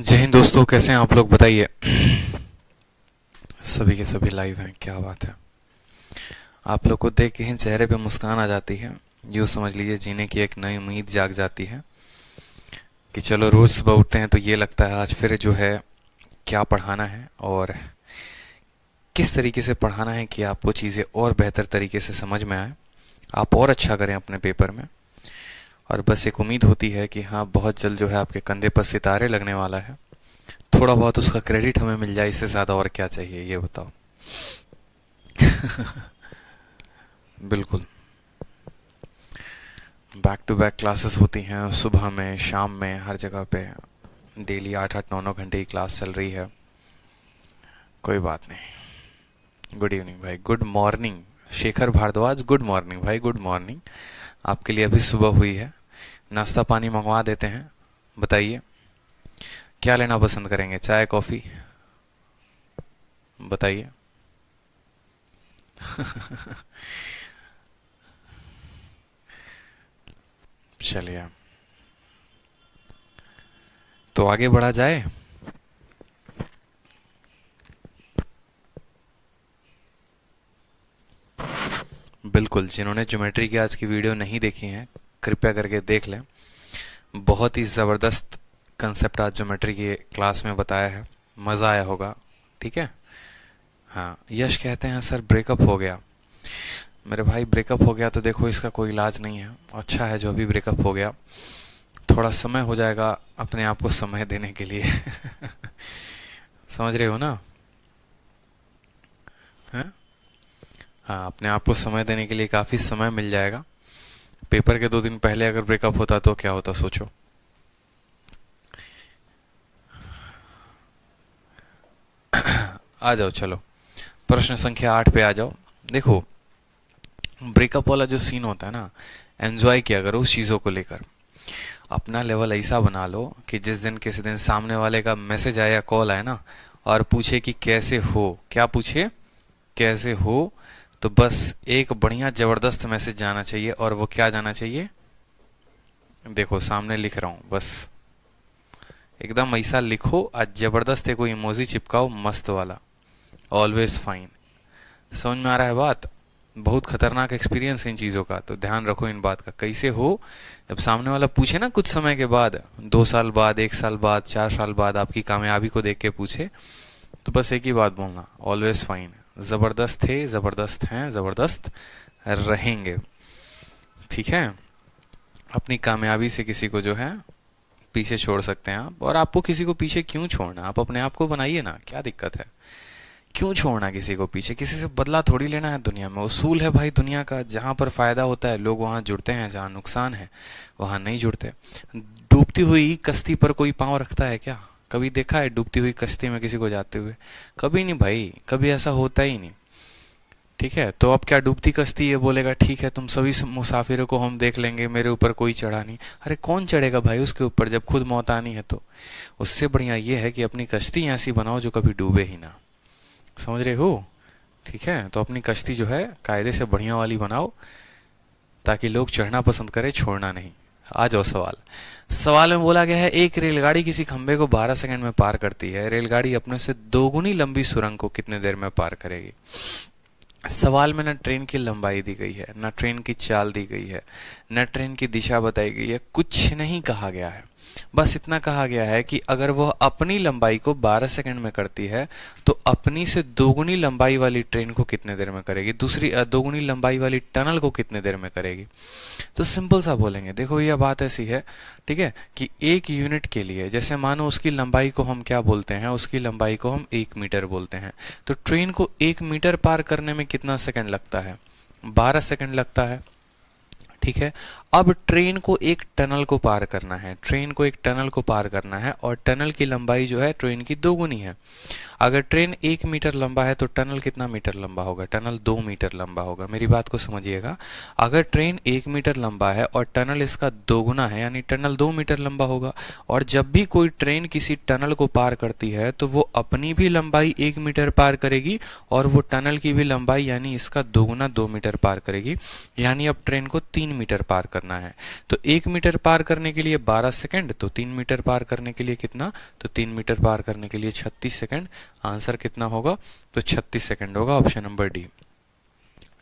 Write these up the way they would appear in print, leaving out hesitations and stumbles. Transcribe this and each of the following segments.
जय हिंद दोस्तों, कैसे हैं आप लोग बताइए। सभी के सभी लाइव हैं, क्या बात है। आप लोग को देख के ही चेहरे पे मुस्कान आ जाती है। यूँ समझ लीजिए जीने की एक नई उम्मीद जाग जाती है कि चलो रोज सुबह उठते हैं तो ये लगता है आज फिर जो है क्या पढ़ाना है और किस तरीके से पढ़ाना है कि आपको चीज़ें और बेहतर तरीके से समझ में आए, आप और अच्छा करें अपने पेपर में। और बस एक उम्मीद होती है कि हाँ, बहुत जल्द जो है आपके कंधे पर सितारे लगने वाला है। थोड़ा बहुत उसका क्रेडिट हमें मिल जाए, इससे ज़्यादा और क्या चाहिए ये बताओ। बिल्कुल। बैक टू बैक क्लासेस होती हैं, सुबह में, शाम में, हर जगह पे। डेली 8-8 9 9 घंटे की क्लास चल रही है। कोई बात नहीं। गुड इवनिंग भाई, good morning. Shekhar Bhardwaj, good morning भाई, गुड मॉर्निंग। आपके लिए अभी सुबह हुई है। नाश्ता पानी मंगवा देते हैं। बताइए क्या लेना पसंद करेंगे, चाय कॉफ़ी? बताइए। चलिए तो आगे बढ़ा जाए। बिल्कुल, जिन्होंने ज्योमेट्री की आज की वीडियो नहीं देखी है कृपया करके देख लें। बहुत ही ज़बरदस्त कंसेप्ट आज ज्योमेट्री की क्लास में बताया है, मज़ा आया होगा। ठीक है। हाँ, यश कहते हैं सर ब्रेकअप हो गया। मेरे भाई ब्रेकअप हो गया तो देखो इसका कोई इलाज नहीं है। अच्छा है जो अभी ब्रेकअप हो गया, थोड़ा समय हो जाएगा अपने आप को समय देने के लिए। समझ रहे हो ना? हैं? हाँ, अपने आप को समय देने के लिए काफ़ी समय मिल जाएगा। पेपर के 2 दिन पहले अगर ब्रेकअप होता तो क्या होता, सोचो। आ जाओ, चलो प्रश्न संख्या 8 पे आ जाओ। देखो, ब्रेकअप वाला जो सीन होता है ना, एंजॉय किया करो उस चीज़ों को लेकर। अपना लेवल ऐसा बना लो कि जिस दिन किसी दिन सामने वाले का मैसेज आया या कॉल आया ना और पूछे कि कैसे हो, क्या पूछे, कैसे हो, तो बस एक बढ़िया ज़बरदस्त मैसेज जाना चाहिए। और वो क्या जाना चाहिए? देखो सामने लिख रहा हूँ, बस एकदम ऐसा लिखो, आज ज़बरदस्त है, कोई इमोजी चिपकाओ मस्त वाला, ऑलवेज फाइन। समझ में आ रहा है बात? बहुत खतरनाक एक्सपीरियंस है इन चीज़ों का, तो ध्यान रखो इन बात का। कैसे हो, जब सामने वाला पूछे ना कुछ समय के बाद, 2 साल बाद, 1 साल बाद, 4 साल बाद आपकी कामयाबी को देख के पूछे, तो बस एक ही बात बोलना, ऑलवेज फाइन। ज़बरदस्त थे, ज़बरदस्त हैं, ज़बरदस्त रहेंगे। ठीक है। अपनी कामयाबी से किसी को जो है पीछे छोड़ सकते हैं आप। और आपको किसी को पीछे क्यों छोड़ना, आप अपने आप को बनाइए ना, क्या दिक्कत है? क्यों छोड़ना किसी को पीछे? किसी से बदला थोड़ी लेना है। दुनिया में उसूल है भाई दुनिया का, जहां पर फायदा होता है लोग वहां जुड़ते हैं, जहां नुकसान है वहां नहीं जुड़ते। डूबती हुई कश्ती पर कोई पांव रखता है क्या? कभी देखा है डूबती हुई कश्ती में किसी को जाते हुए? कभी नहीं भाई, कभी ऐसा होता ही नहीं। ठीक है, तो अब क्या डूबती कश्ती ये बोलेगा ठीक है तुम सभी मुसाफिरों को हम देख लेंगे, मेरे ऊपर कोई चढ़ा नहीं? अरे कौन चढ़ेगा भाई उसके ऊपर जब खुद मौत आनी है? तो उससे बढ़िया ये है कि अपनी कश्ती ऐसी बनाओ जो कभी डूबे ही ना। समझ रहे हो? ठीक है, तो अपनी कश्ती जो है कायदे से बढ़िया वाली बनाओ ताकि लोग चढ़ना पसंद करें, छोड़ना नहीं। आ जाओ सवाल। सवाल में बोला गया है एक रेलगाड़ी किसी खंबे को 12 सेकंड में पार करती है, रेलगाड़ी अपने से दोगुनी लंबी सुरंग को कितने देर में पार करेगी? सवाल में न ट्रेन की लंबाई दी गई है, न ट्रेन की चाल दी गई है, न ट्रेन की दिशा बताई गई है, कुछ नहीं कहा गया है। बस इतना कहा गया है कि अगर वह अपनी लंबाई को 12 सेकंड में करती है तो अपनी से दोगुनी लंबाई वाली ट्रेन को कितने देर में करेगी, दूसरी दोगुनी लंबाई वाली टनल को कितने देर में करेगी। तो सिंपल सा बोलेंगे, देखो यह बात ऐसी है, ठीक है, कि एक यूनिट के लिए जैसे मानो उसकी लंबाई को हम क्या बोलते हैं, उसकी लंबाई को हम 1 मीटर बोलते हैं। तो ट्रेन को 1 मीटर पार करने में कितना सेकंड लगता है? 12 सेकंड लगता है। ठीक है। अब ट्रेन को एक टनल को पार करना है, ट्रेन को एक टनल को पार करना है और टनल की लंबाई जो है ट्रेन की दोगुनी है। अगर ट्रेन 1 मीटर लंबा है तो टनल कितना मीटर लंबा होगा? टनल 2 मीटर लंबा होगा। मेरी बात को समझिएगा, अगर ट्रेन 1 मीटर लंबा है और टनल इसका दोगुना है यानी टनल 2 मीटर लंबा होगा। और जब भी कोई ट्रेन किसी टनल को पार करती है तो वो अपनी भी लंबाई 1 मीटर पार करेगी और वो टनल की भी लंबाई यानी इसका दोगुना 2 मीटर पार करेगी। यानी अब ट्रेन को 3 मीटर पार करना है। तो 1 मीटर पार करने के लिए 12 सेकंड, तो 3 मीटर पार करने के लिए कितना, तो 3 मीटर पार करने के लिए 36 सेकंड। आंसर कितना होगा, तो 36 सेकंड होगा, ऑप्शन नंबर डी।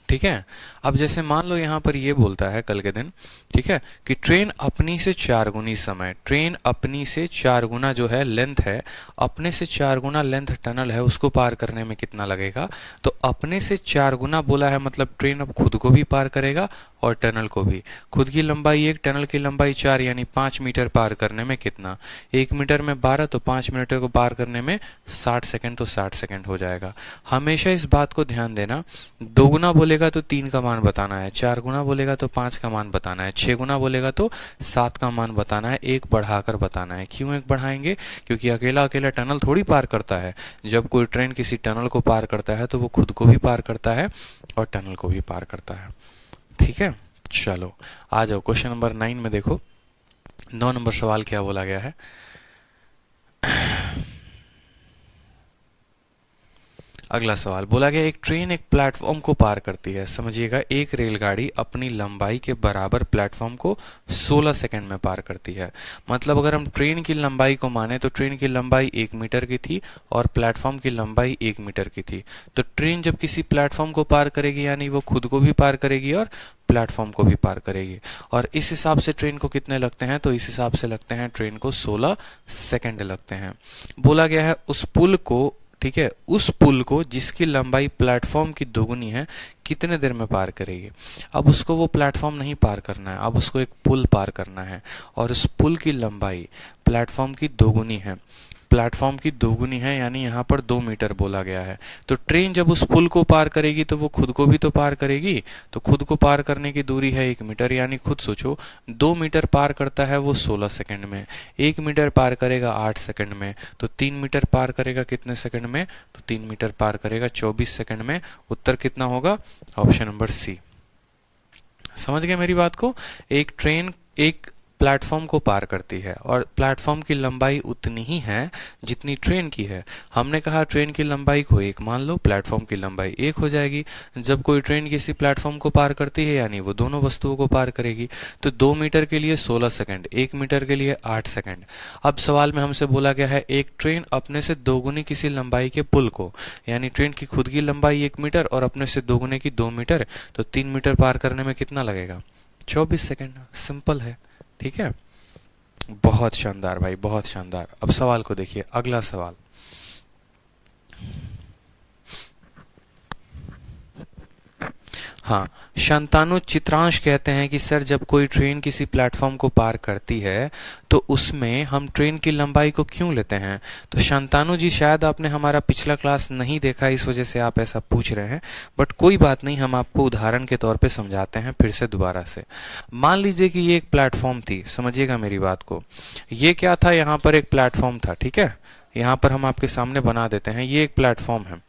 ठीक है। अब जैसे मान लो यहाँ पर ये बोलता है कल के दिन, ठीक है, कि ट्रेन अपनी से 4 गुनी समय, ट्रेन अपनी से 4 गुना जो है लेंथ है, अपने से 4 गुना लेंथ टनल है, उसको पार करने में कितना लगेगा। तो अपने से 4 गुना बोला है, मतलब ट्रेन अब खुद को भी पार करेगा और टनल को भी। खुद की लंबाई 1, टनल की लंबाई 4, यानी 5 मीटर पार करने में कितना, 1 मीटर में 12, तो 5 मीटर को पार करने में 60 सेकंड, तो 60 सेकंड हो जाएगा। हमेशा इस बात को ध्यान देना, 2 गुना बोलेगा तो 3 का मान बताना है, 4 गुना बोलेगा तो 5 का मान बताना है, 6 गुना बोलेगा तो 7 का मान बताना है, एक बढ़ाकर बताना है। क्यों एक बढ़ाएंगे, क्योंकि अकेला अकेला टनल थोड़ी पार करता है। जब कोई ट्रेन किसी टनल को पार करता है तो वो खुद को भी पार करता है और टनल को भी पार करता है। ठीक है, चलो आ जाओ क्वेश्चन नंबर 9 में। देखो 9 नंबर सवाल क्या बोला गया है। अगला सवाल बोला गया, एक ट्रेन एक प्लेटफॉर्म को पार करती है। समझिएगा, एक रेलगाड़ी अपनी लंबाई के बराबर प्लेटफॉर्म को 16 सेकंड में पार करती है। मतलब अगर हम ट्रेन की लंबाई को माने तो ट्रेन की लंबाई 1 मीटर की थी और प्लेटफॉर्म की लंबाई 1 मीटर की थी। तो ट्रेन जब किसी प्लेटफॉर्म को पार करेगी, यानी वो खुद को भी पार करेगी और प्लेटफॉर्म को भी पार करेगी। और इस हिसाब से ट्रेन को कितने लगते हैं, तो इस हिसाब से लगते हैं ट्रेन को 16 सेकंड लगते हैं। बोला गया है उस पुल को, ठीक है, उस पुल को जिसकी लंबाई प्लेटफॉर्म की दोगुनी है कितने देर में पार करेगी। अब उसको वो प्लेटफॉर्म नहीं पार करना है, अब उसको एक पुल पार करना है और उस पुल की लंबाई प्लेटफॉर्म की दोगुनी है। प्लेटफॉर्म की दोगुनी है, यानी यहाँ पर 2 मीटर बोला गया है। तो ट्रेन जब उस पुल को पार करेगी तो वो खुद को भी तो पार करेगी। तो खुद को पार करने की दूरी है 1 मीटर, यानी खुद सोचो 2 मीटर पार करता है वो 16 सेकंड में, 1 मीटर पार करेगा 8 सेकंड में, तो 3 मीटर पार करेगा कितने सेकंड में, तो 3 मीटर पार करेगा 24 सेकंड में। उत्तर कितना होगा, ऑप्शन नंबर सी। समझ गए मेरी बात को। एक ट्रेन एक प्लेटफॉर्म को पार करती है और प्लेटफॉर्म की लंबाई उतनी ही है जितनी ट्रेन की है। हमने कहा ट्रेन की लंबाई को 1 मान लो, प्लेटफॉर्म की लंबाई 1 हो जाएगी। जब कोई ट्रेन किसी प्लेटफॉर्म को पार करती है, यानी वो दोनों वस्तुओं को पार करेगी। तो 2 मीटर के लिए 16 सेकंड, 1 मीटर के लिए 8 सेकंड। अब सवाल में हमसे बोला गया है एक ट्रेन अपने से दोगुनी किसी लंबाई के पुल को, यानी ट्रेन की खुद की लंबाई 1 मीटर और अपने से दोगुने की 2 मीटर, तो 3 मीटर पार करने में कितना लगेगा, 24 सेकंड। सिंपल है, ठीक है। बहुत शानदार भाई, बहुत शानदार। अब सवाल को देखिए, अगला सवाल। हाँ, शांतानु चित्रांश कहते हैं कि सर जब कोई ट्रेन किसी प्लेटफॉर्म को पार करती है तो उसमें हम ट्रेन की लंबाई को क्यों लेते हैं। तो शांतानु जी शायद आपने हमारा पिछला क्लास नहीं देखा, इस वजह से आप ऐसा पूछ रहे हैं, बट कोई बात नहीं, हम आपको उदाहरण के तौर पे समझाते हैं फिर से दोबारा से। मान लीजिए कि ये एक प्लेटफॉर्म थी, समझिएगा मेरी बात को। ये क्या था, यहाँ पर एक प्लेटफॉर्म था, ठीक है। यहाँ पर हम आपके सामने बना देते हैं, ये एक प्लेटफॉर्म है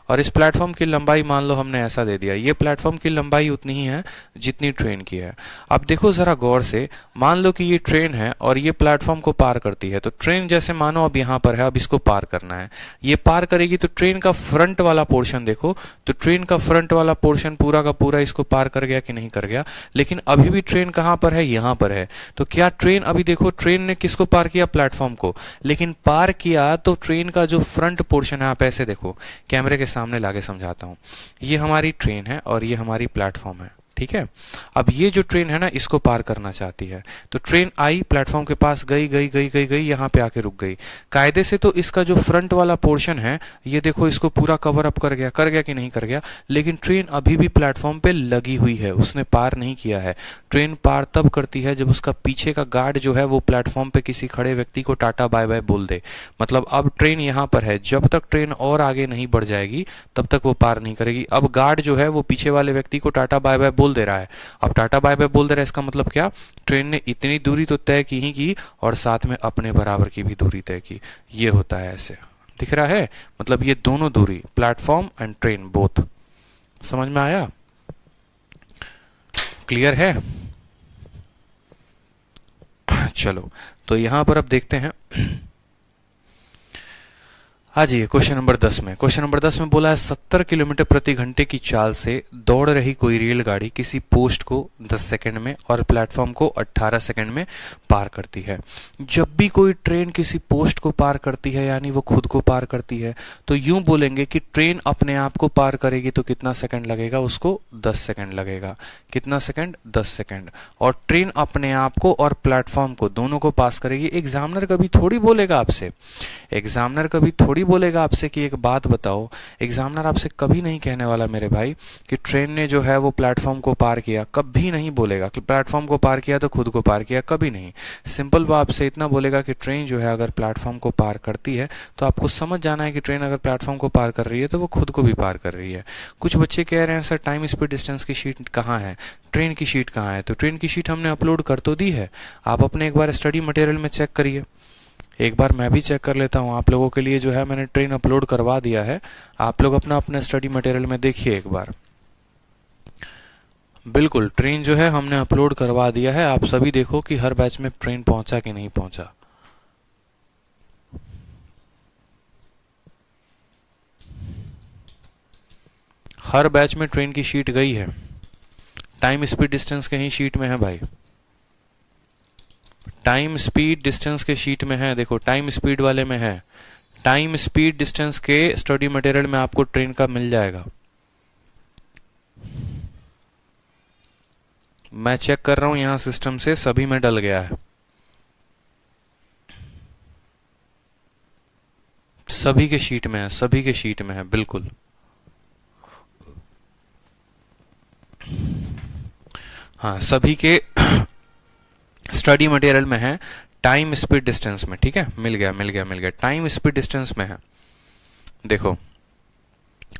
और इस प्लेटफॉर्म की लंबाई मान लो हमने ऐसा दे दिया, ये प्लेटफॉर्म की लंबाई उतनी ही है जितनी ट्रेन की है। अब देखो जरा गौर से, मान लो कि ये ट्रेन है और ये प्लेटफॉर्म को पार करती है। तो ट्रेन जैसे मानो अब यहाँ पर है, अब इसको पार करना है, ये पार करेगी तो ट्रेन का फ्रंट वाला पोर्शन देखो, तो ट्रेन का फ्रंट वाला पोर्शन पूरा का पूरा इसको पार कर गया कि नहीं कर गया। लेकिन अभी भी ट्रेन कहाँ पर है, यहाँ पर है। तो क्या ट्रेन, अभी देखो ट्रेन ने किसको पार किया, प्लेटफॉर्म को, लेकिन पार किया तो ट्रेन का जो फ्रंट पोर्शन है, आप ऐसे देखो, कैमरे के सामने लाके समझाता हूं, ये हमारी ट्रेन है और ये हमारी प्लेटफॉर्म है, ठीक है। अब ये जो ट्रेन है ना, इसको पार करना चाहती है। तो ट्रेन आई, प्लेटफॉर्म के पास गई गई गई गई गई, यहाँ पे आके रुक गई। कायदे से तो इसका जो फ्रंट वाला पोर्शन है, ये देखो इसको पूरा कवर अप कर गया कि नहीं कर गया। लेकिन ट्रेन अभी भी प्लेटफॉर्म पे लगी हुई है, उसने पार नहीं किया है। ट्रेन पार तब करती है जब उसका पीछे का गार्ड जो है वो प्लेटफॉर्म पे किसी खड़े व्यक्ति को टाटा बाय बाय बोल दे। मतलब अब ट्रेन यहाँ पर है, जब तक ट्रेन और आगे नहीं बढ़ जाएगी तब तक वो पार नहीं करेगी। अब गार्ड जो है वो पीछे वाले व्यक्ति को टाटा बाय बाय बोल दे रहा है। अब टाटा बाय बाय बोल दे रहा है, इसका मतलब क्या, ट्रेन ने इतनी दूरी तो तय की ही की और साथ में अपने बराबर की भी दूरी तय की। ये होता है, ऐसे दिख रहा है। मतलब ये दोनों दूरी, प्लेटफॉर्म एंड ट्रेन बोथ। समझ में आया, क्लियर है। चलो तो यहां पर अब देखते हैं हाँ जी, क्वेश्चन नंबर 10 में, क्वेश्चन नंबर 10 में बोला है 70 किलोमीटर प्रति घंटे की चाल से दौड़ रही कोई रेलगाड़ी किसी पोस्ट को 10 सेकंड में और प्लेटफॉर्म को 18 सेकंड में पार करती है। जब भी कोई ट्रेन किसी पोस्ट को पार करती है यानी वो खुद को पार करती है, तो यूं बोलेंगे कि ट्रेन अपने आप को पार करेगी तो कितना सेकंड लगेगा, उसको 10 सेकंड लगेगा। कितना सेकंड? 10 सेकंड। और ट्रेन अपने आप को और प्लेटफॉर्म को दोनों को पास करेगी। एग्जामिनर कभी थोड़ी बोलेगा आपसे, एग्जामिनर कभी थोड़ी बोलेगा आपसे कि एक बात बताओ, एग्जामिनर आपसे कभी नहीं कहने वाला मेरे भाई कि ट्रेन ने जो है वो प्लेटफॉर्म को पार किया, कभी नहीं बोलेगा कि प्लेटफॉर्म को पार किया तो खुद को पार किया, कभी नहीं। सिंपल वो आपसे इतना बोलेगा कि ट्रेन जो है अगर प्लेटफॉर्म को पार करती है तो आपको समझ जाना है कि ट्रेन अगर प्लेटफॉर्म को पार कर रही है तो वो खुद को भी पार कर रही है। कुछ बच्चे कह रहे हैं सर टाइम स्पीड डिस्टेंस की शीट कहाँ है, ट्रेन की शीट कहाँ है? तो ट्रेन की शीट हमने अपलोड कर तो दी है, आप अपने एक बार स्टडी मटेरियल में चेक करिए। एक बार मैं भी चेक कर लेता हूँ आप लोगों के लिए, जो है मैंने ट्रेन अपलोड करवा दिया है, आप लोग अपना अपना स्टडी मटेरियल में देखिए एक बार। बिल्कुल ट्रेन जो है हमने अपलोड करवा दिया है, आप सभी देखो कि हर बैच में ट्रेन पहुंचा कि नहीं पहुंचा। हर बैच में ट्रेन की शीट गई है, टाइम स्पीड डिस्टेंस कहीं शीट में है भाई, टाइम स्पीड डिस्टेंस के शीट में है, देखो टाइम स्पीड वाले में है, टाइम स्पीड डिस्टेंस के स्टडी मटेरियल में आपको ट्रेन का मिल जाएगा। मैं चेक कर रहा हूं यहां सिस्टम से, सभी में डल गया है, सभी के शीट में है, सभी के शीट में है बिल्कुल। हाँ सभी के स्टडी मटेरियल में है, टाइम स्पीड डिस्टेंस में, ठीक है, मिल गया मिल गया मिल गया, टाइम स्पीड डिस्टेंस में है। देखो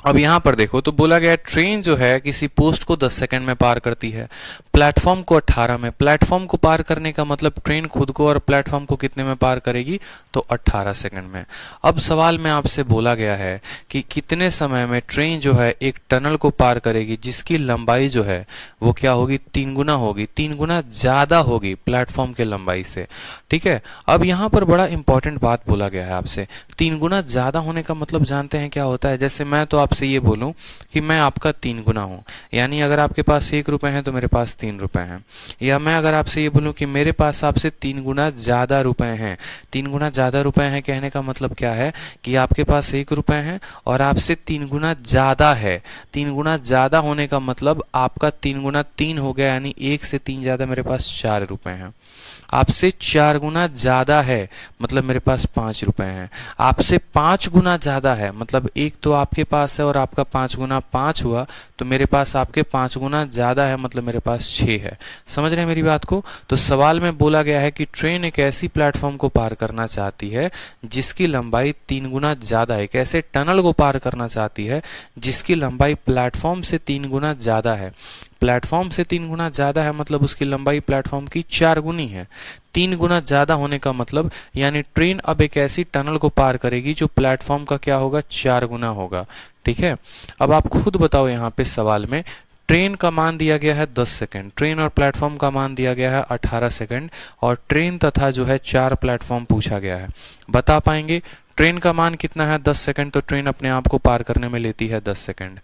अब यहां पर देखो तो बोला गया ट्रेन जो है किसी पोस्ट को 10 सेकंड में पार करती है, प्लेटफॉर्म को 18 में। प्लेटफॉर्म को पार करने का मतलब ट्रेन खुद को और प्लेटफॉर्म को कितने में पार करेगी, तो 18 सेकंड में। अब सवाल में आपसे बोला गया है कि कितने समय में ट्रेन जो है एक टनल को पार करेगी जिसकी लंबाई जो है वो क्या होगी, 3 गुना होगी, 3 गुना ज्यादा होगी प्लेटफॉर्म के लंबाई से। ठीक है, अब यहां पर बड़ा इंपॉर्टेंट बात बोला गया है आपसे, 3 गुना ज्यादा होने का मतलब जानते हैं क्या होता है? जैसे मैं तो आपसे ये बोलूं कि मैं आपका 3 गुना हूं, यानी अगर आपके पास 1 रुपए है तो मेरे पास 3 रुपए हैं। या मैं अगर आपसे ये बोलूं कि मेरे पास आपसे 3 गुना ज्यादा रुपए हैं, 3 गुना ज्यादा रुपए हैं कहने का मतलब क्या है कि आपके पास 1 रुपए है और आपसे 3 गुना ज्यादा है। 3 गुना ज्यादा होने का मतलब आपका 3 गुना 3 हो गया, यानी 1 से 3 ज्यादा मेरे पास 4 रुपए हैं। आपसे 4 गुना ज्यादा है मतलब मेरे पास 5 रुपए हैं। आपसे 5 गुना ज्यादा है मतलब एक तो आपके पास है और आपका 5 गुना 5 हुआ, तो मेरे पास आपके 5 गुना ज्यादा है मतलब मेरे पास 6 है। समझ रहे हैं मेरी बात को? तो सवाल में बोला गया है कि ट्रेन एक ऐसी प्लेटफॉर्म को पार करना चाहती है जिसकी लंबाई 3 गुना ज्यादा है, एक ऐसे टनल को पार करना चाहती है जिसकी लंबाई प्लेटफॉर्म से 3 गुना ज्यादा है। प्लेटफॉर्म से 3 गुना ज्यादा है मतलब उसकी लंबाई प्लेटफॉर्म की 4 गुनी है। 3 गुना ज्यादा होने का मतलब यानी ट्रेन अब एक ऐसी टनल को पार करेगी जो प्लेटफॉर्म का क्या होगा, 4 गुना होगा। ठीक है, अब आप खुद बताओ यहाँ पे सवाल में ट्रेन का मान दिया गया है 10 सेकंड, ट्रेन और प्लेटफॉर्म का मान दिया गया है 18 सेकंड और ट्रेन तथा जो है 4 प्लेटफॉर्म पूछा गया है। बता पाएंगे ट्रेन का मान कितना है? 10 सेकंड, तो ट्रेन अपने आप को पार करने में लेती है 10 सेकंड।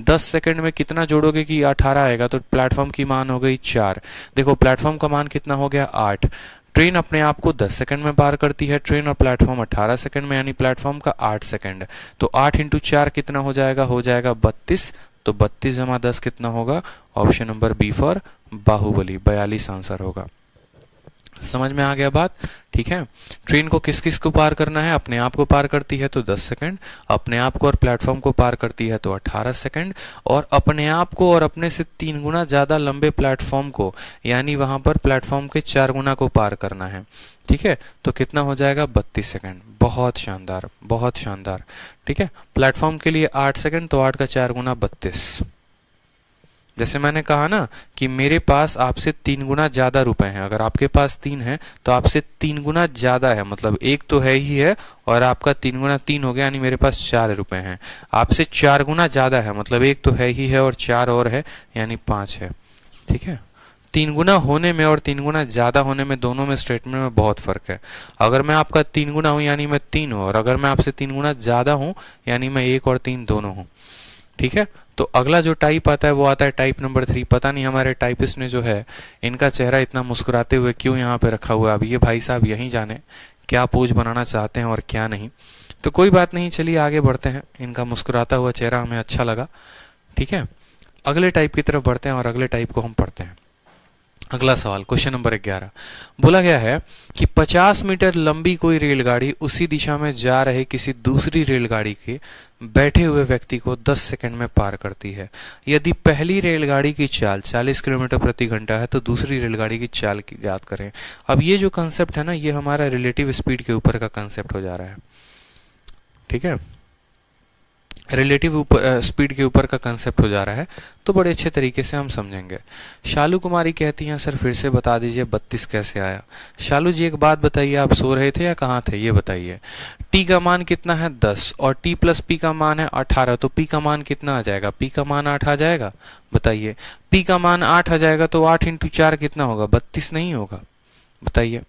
10 सेकंड में कितना जोड़ोगे कि 18 आएगा, तो प्लेटफॉर्म की मान हो गई 4। देखो प्लेटफॉर्म का मान कितना हो गया, 8। ट्रेन अपने आप को 10 सेकंड में पार करती है, ट्रेन और प्लेटफॉर्म 18 सेकंड में, यानी प्लेटफॉर्म का 8 सेकंड। तो 8 इंटू 4 कितना हो जाएगा 32। तो 32 जमा 10 कितना होगा? Option number B for Baahubali, 42 answer होगा। समझ में आ गया बात? ठीक है, ट्रेन को किस किस को पार करना है? अपने आप को पार करती है तो 10 सेकंड, अपने आप को और प्लेटफॉर्म को पार करती है तो 18 सेकंड, और अपने आप को और अपने से 3 गुना ज्यादा लंबे प्लेटफॉर्म को, यानी वहां पर प्लेटफॉर्म के 4 गुना को पार करना है। ठीक है, तो कितना हो जाएगा 32 सेकंड। बहुत शानदार, बहुत शानदार। ठीक है, प्लेटफॉर्म के लिए 8 सेकंड, तो 8 का 4 गुना 32। जैसे मैंने कहा ना कि मेरे पास आपसे 3 गुना ज्यादा रुपए हैं, अगर आपके पास 3 है तो आपसे 3 गुना ज्यादा है, मतलब एक तो है ही है और आपका 3 गुना 3 हो गया, यानी मेरे पास 4 रुपए हैं। आपसे 4 गुना ज्यादा है मतलब एक तो है ही है और 4 और है, यानी 5 है। ठीक है, तीन गुना होने में और तीन गुना ज़्यादा होने में, दोनों में स्टेटमेंट में बहुत फ़र्क है। अगर मैं आपका तीन गुना हूँ यानी मैं 3 हूँ, और अगर मैं आपसे तीन गुना ज़्यादा हूँ यानी मैं 1 और 3 दोनों हूँ। ठीक है, तो अगला जो टाइप आता है वो आता है टाइप नंबर 3। पता नहीं हमारे टाइपिस्ट ने जो है इनका चेहरा इतना मुस्कुराते हुए क्यों यहाँ पे रखा हुआ है। अब ये भाई साहब यही जाने क्या पोज बनाना चाहते हैं और क्या नहीं। तो कोई बात नहीं, चलिए आगे बढ़ते हैं। इनका मुस्कुराता हुआ चेहरा हमें अच्छा लगा। ठीक है, अगले टाइप की तरफ बढ़ते हैं और अगले टाइप को हम पढ़ते हैं। अगला सवाल, क्वेश्चन नंबर 11, बोला गया है कि 50 मीटर लंबी कोई रेलगाड़ी उसी दिशा में जा रहे किसी दूसरी रेलगाड़ी के बैठे हुए व्यक्ति को 10 सेकंड में पार करती है। यदि पहली रेलगाड़ी की चाल 40 किलोमीटर प्रति घंटा है तो दूसरी रेलगाड़ी की चाल की ज्ञात करें। अब ये जो कंसेप्ट है ना, ये हमारा रिलेटिव स्पीड के ऊपर का कंसेप्ट हो जा रहा है। ठीक है, रिलेटिव स्पीड के ऊपर का कंसेप्ट हो जा रहा है, तो बड़े अच्छे तरीके से हम समझेंगे। शालू कुमारी कहती हैं, सर फिर से बता दीजिए 32 कैसे आया। शालू जी एक बात बताइए, आप सो रहे थे या कहाँ थे, ये बताइए। टी का मान कितना है 10 और टी प्लस पी का मान है 18, तो पी का मान कितना आ जाएगा, पी का मान 8 आ जाएगा। बताइए, पी का मान 8 आ जाएगा तो 8 इंटू 4 कितना होगा, 32 नहीं होगा। बताइए,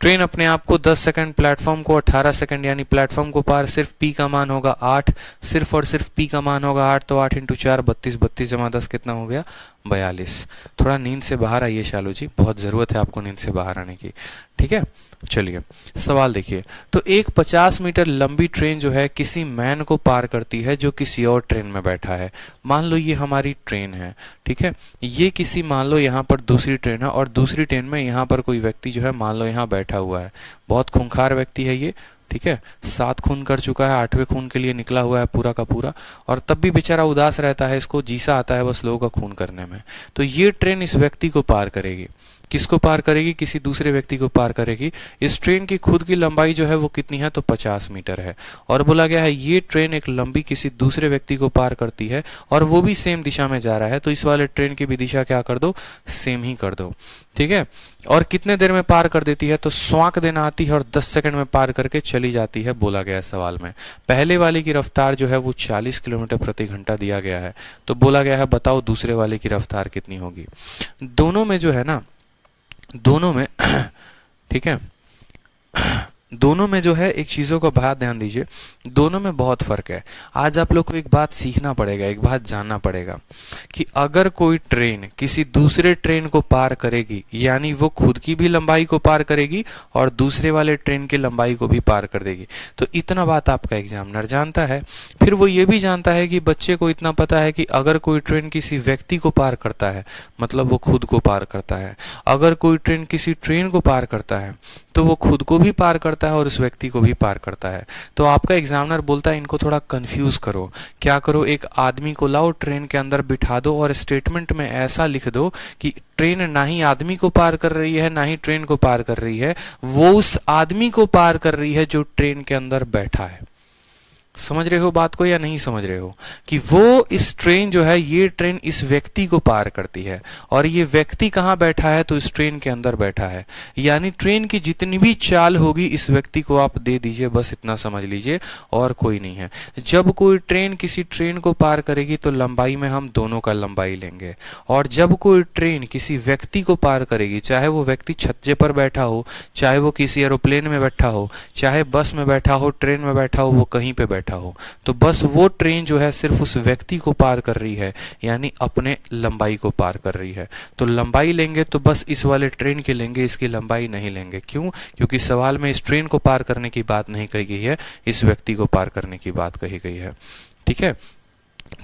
ट्रेन अपने आप को 10 सेकंड, प्लेटफॉर्म को 18 सेकंड, यानी प्लेटफॉर्म को पार सिर्फ पी का मान होगा 8, सिर्फ और सिर्फ पी का मान होगा 8, तो 8 इंटू 4 32, 32 जमा 10 कितना हो गया 42। थोड़ा नींद से बाहर आइए शालू जी, बहुत ज़रूरत है आपको नींद से बाहर आने की। ठीक है, चलिए सवाल देखिए। तो एक 50 मीटर लंबी ट्रेन जो है किसी मैन को पार करती है जो किसी और ट्रेन में बैठा है। मान लो ये हमारी ट्रेन है, ठीक है, ये किसी, मान लो यहाँ पर दूसरी ट्रेन है और दूसरी ट्रेन में यहाँ पर कोई व्यक्ति जो है मान लो यहाँ बैठा हुआ है, बहुत खूंखार व्यक्ति है ये। ठीक है, 7 खून कर चुका है, 8वें खून के लिए निकला हुआ है पूरा का पूरा, और तब भी बेचारा उदास रहता है, इसको जीसा आता है बस लोगों का खून करने में। तो ये ट्रेन इस व्यक्ति को पार करेगी। किसको पार करेगी, किसी दूसरे व्यक्ति को पार करेगी। इस ट्रेन की खुद की लंबाई जो है वो कितनी है, तो 50 मीटर है। और बोला गया है ये ट्रेन एक लंबी किसी दूसरे व्यक्ति को पार करती है और वो भी सेम दिशा में जा रहा है, तो इस वाले ट्रेन की भी दिशा क्या कर दो, सेम ही कर दो। ठीक है, और कितने देर में पार कर देती है, तो स्वांक देना आती है और 10 सेकंड में पार करके चली जाती है, बोला गया है सवाल में। पहले वाले की रफ्तार जो है वो 40 किलोमीटर प्रति घंटा दिया गया है, तो बोला गया है बताओ दूसरे वाले की रफ्तार कितनी होगी। दोनों में जो है ना, दोनों में ठीक है, दोनों में जो है एक चीज़ों का बहुत ध्यान दीजिए, दोनों में बहुत फर्क है। आज आप लोग को एक बात सीखना पड़ेगा, एक बात जानना पड़ेगा कि अगर कोई ट्रेन किसी दूसरे ट्रेन को पार करेगी, यानी वो खुद की भी लंबाई को पार करेगी और दूसरे वाले ट्रेन की लंबाई को भी पार कर देगी, तो इतना बात आपका एग्जामिनर जानता है। फिर वो ये भी जानता है कि बच्चे को इतना पता है कि अगर कोई ट्रेन किसी व्यक्ति को पार करता है मतलब वो खुद को पार करता है, अगर कोई ट्रेन किसी ट्रेन को पार करता है तो वो खुद को भी पार करता है और उस व्यक्ति को भी पार करता है। तो आपका एग्जामिनर बोलता है इनको थोड़ा कंफ्यूज करो। क्या करो, एक आदमी को लाओ, ट्रेन के अंदर बिठा दो और स्टेटमेंट में ऐसा लिख दो कि ट्रेन ना ही आदमी को पार कर रही है ना ही ट्रेन को पार कर रही है, वो उस आदमी को पार कर रही है जो ट्रेन के अंदर बैठा है। समझ रहे हो बात को या नहीं समझ रहे हो, कि वो इस ट्रेन जो है, ये ट्रेन इस व्यक्ति को पार करती है और ये व्यक्ति कहाँ बैठा है, तो इस ट्रेन के अंदर बैठा है। यानी ट्रेन की जितनी भी चाल होगी इस व्यक्ति को आप दे दीजिए, बस इतना समझ लीजिए और कोई नहीं है। जब कोई ट्रेन किसी ट्रेन को पार करेगी तो लंबाई में हम दोनों का लंबाई लेंगे, और जब कोई ट्रेन किसी व्यक्ति को पार करेगी, चाहे वो व्यक्ति छज्जे पर बैठा हो, चाहे वो किसी एरोप्लेन में बैठा हो, चाहे बस में बैठा हो, ट्रेन में बैठा हो, वो कहीं पे बैठा हो, तो बस वो ट्रेन जो है सिर्फ उस व्यक्ति को पार कर रही है, यानी अपने लंबाई को पार कर रही है। तो लंबाई लेंगे तो बस इस वाले ट्रेन की लेंगे, इसकी लंबाई नहीं लेंगे। क्यों? क्योंकि सवाल में इस ट्रेन को पार करने की बात नहीं कही गई है, इस व्यक्ति को पार करने की बात कही गई है। ठीक है,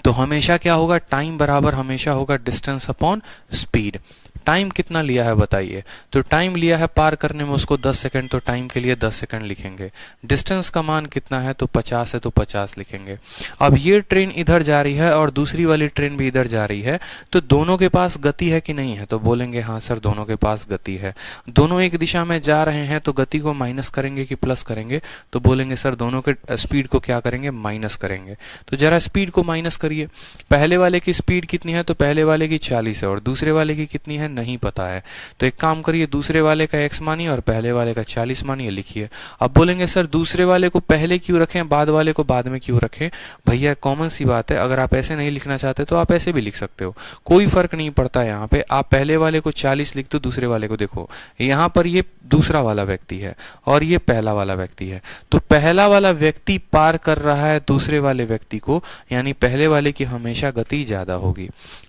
तो हमेशा क्या होगा, टाइम बराबर हमेशा होगा डिस्टेंस अपॉन स्पीड। टाइम कितना लिया है बताइए, तो टाइम लिया है पार करने में उसको 10 सेकंड, तो टाइम के लिए 10 सेकंड लिखेंगे। डिस्टेंस का मान कितना है, तो 50 है, तो 50 लिखेंगे। अब ये ट्रेन इधर जा रही है और दूसरी वाली ट्रेन भी इधर जा रही है, तो दोनों के पास गति है कि नहीं है, तो बोलेंगे हाँ सर दोनों के पास गति है। दोनों एक दिशा में जा रहे हैं तो गति को माइनस करेंगे कि प्लस करेंगे, तो बोलेंगे सर दोनों के स्पीड को क्या करेंगे, माइनस करेंगे। तो जरा स्पीड को माइनस करिए। पहले वाले की स्पीड कितनी है, तो पहले वाले की 40 है और दूसरे वाले की कितनी है, नहीं पता है। तो एक काम करिए, दूसरे वाले का x मानिए और पहले वाले का 40 मानिए, लिखिए। अब बोलेंगे सर दूसरे वाले को पहले क्यों रखें, बाद वाले को बाद में क्यों रखें? भैया कॉमन सी बात है, अगर आप ऐसे नहीं लिखना चाहते तो आप ऐसे भी लिख सकते हो, कोई फर्क नहीं पड़ता है। यहाँ पे आप पहले वाले को 40 लिख दो, दूसरे वाले को देखो, यहाँ पर ये दूसरा वाला व्यक्ति है और ये पहला वाला व्यक्ति है, तो पहला वाला व्यक्ति पार कर रहा है दूसरे वाले व्यक्ति को, यानी पहले वाले की हमेशा गति ज्यादा होगी।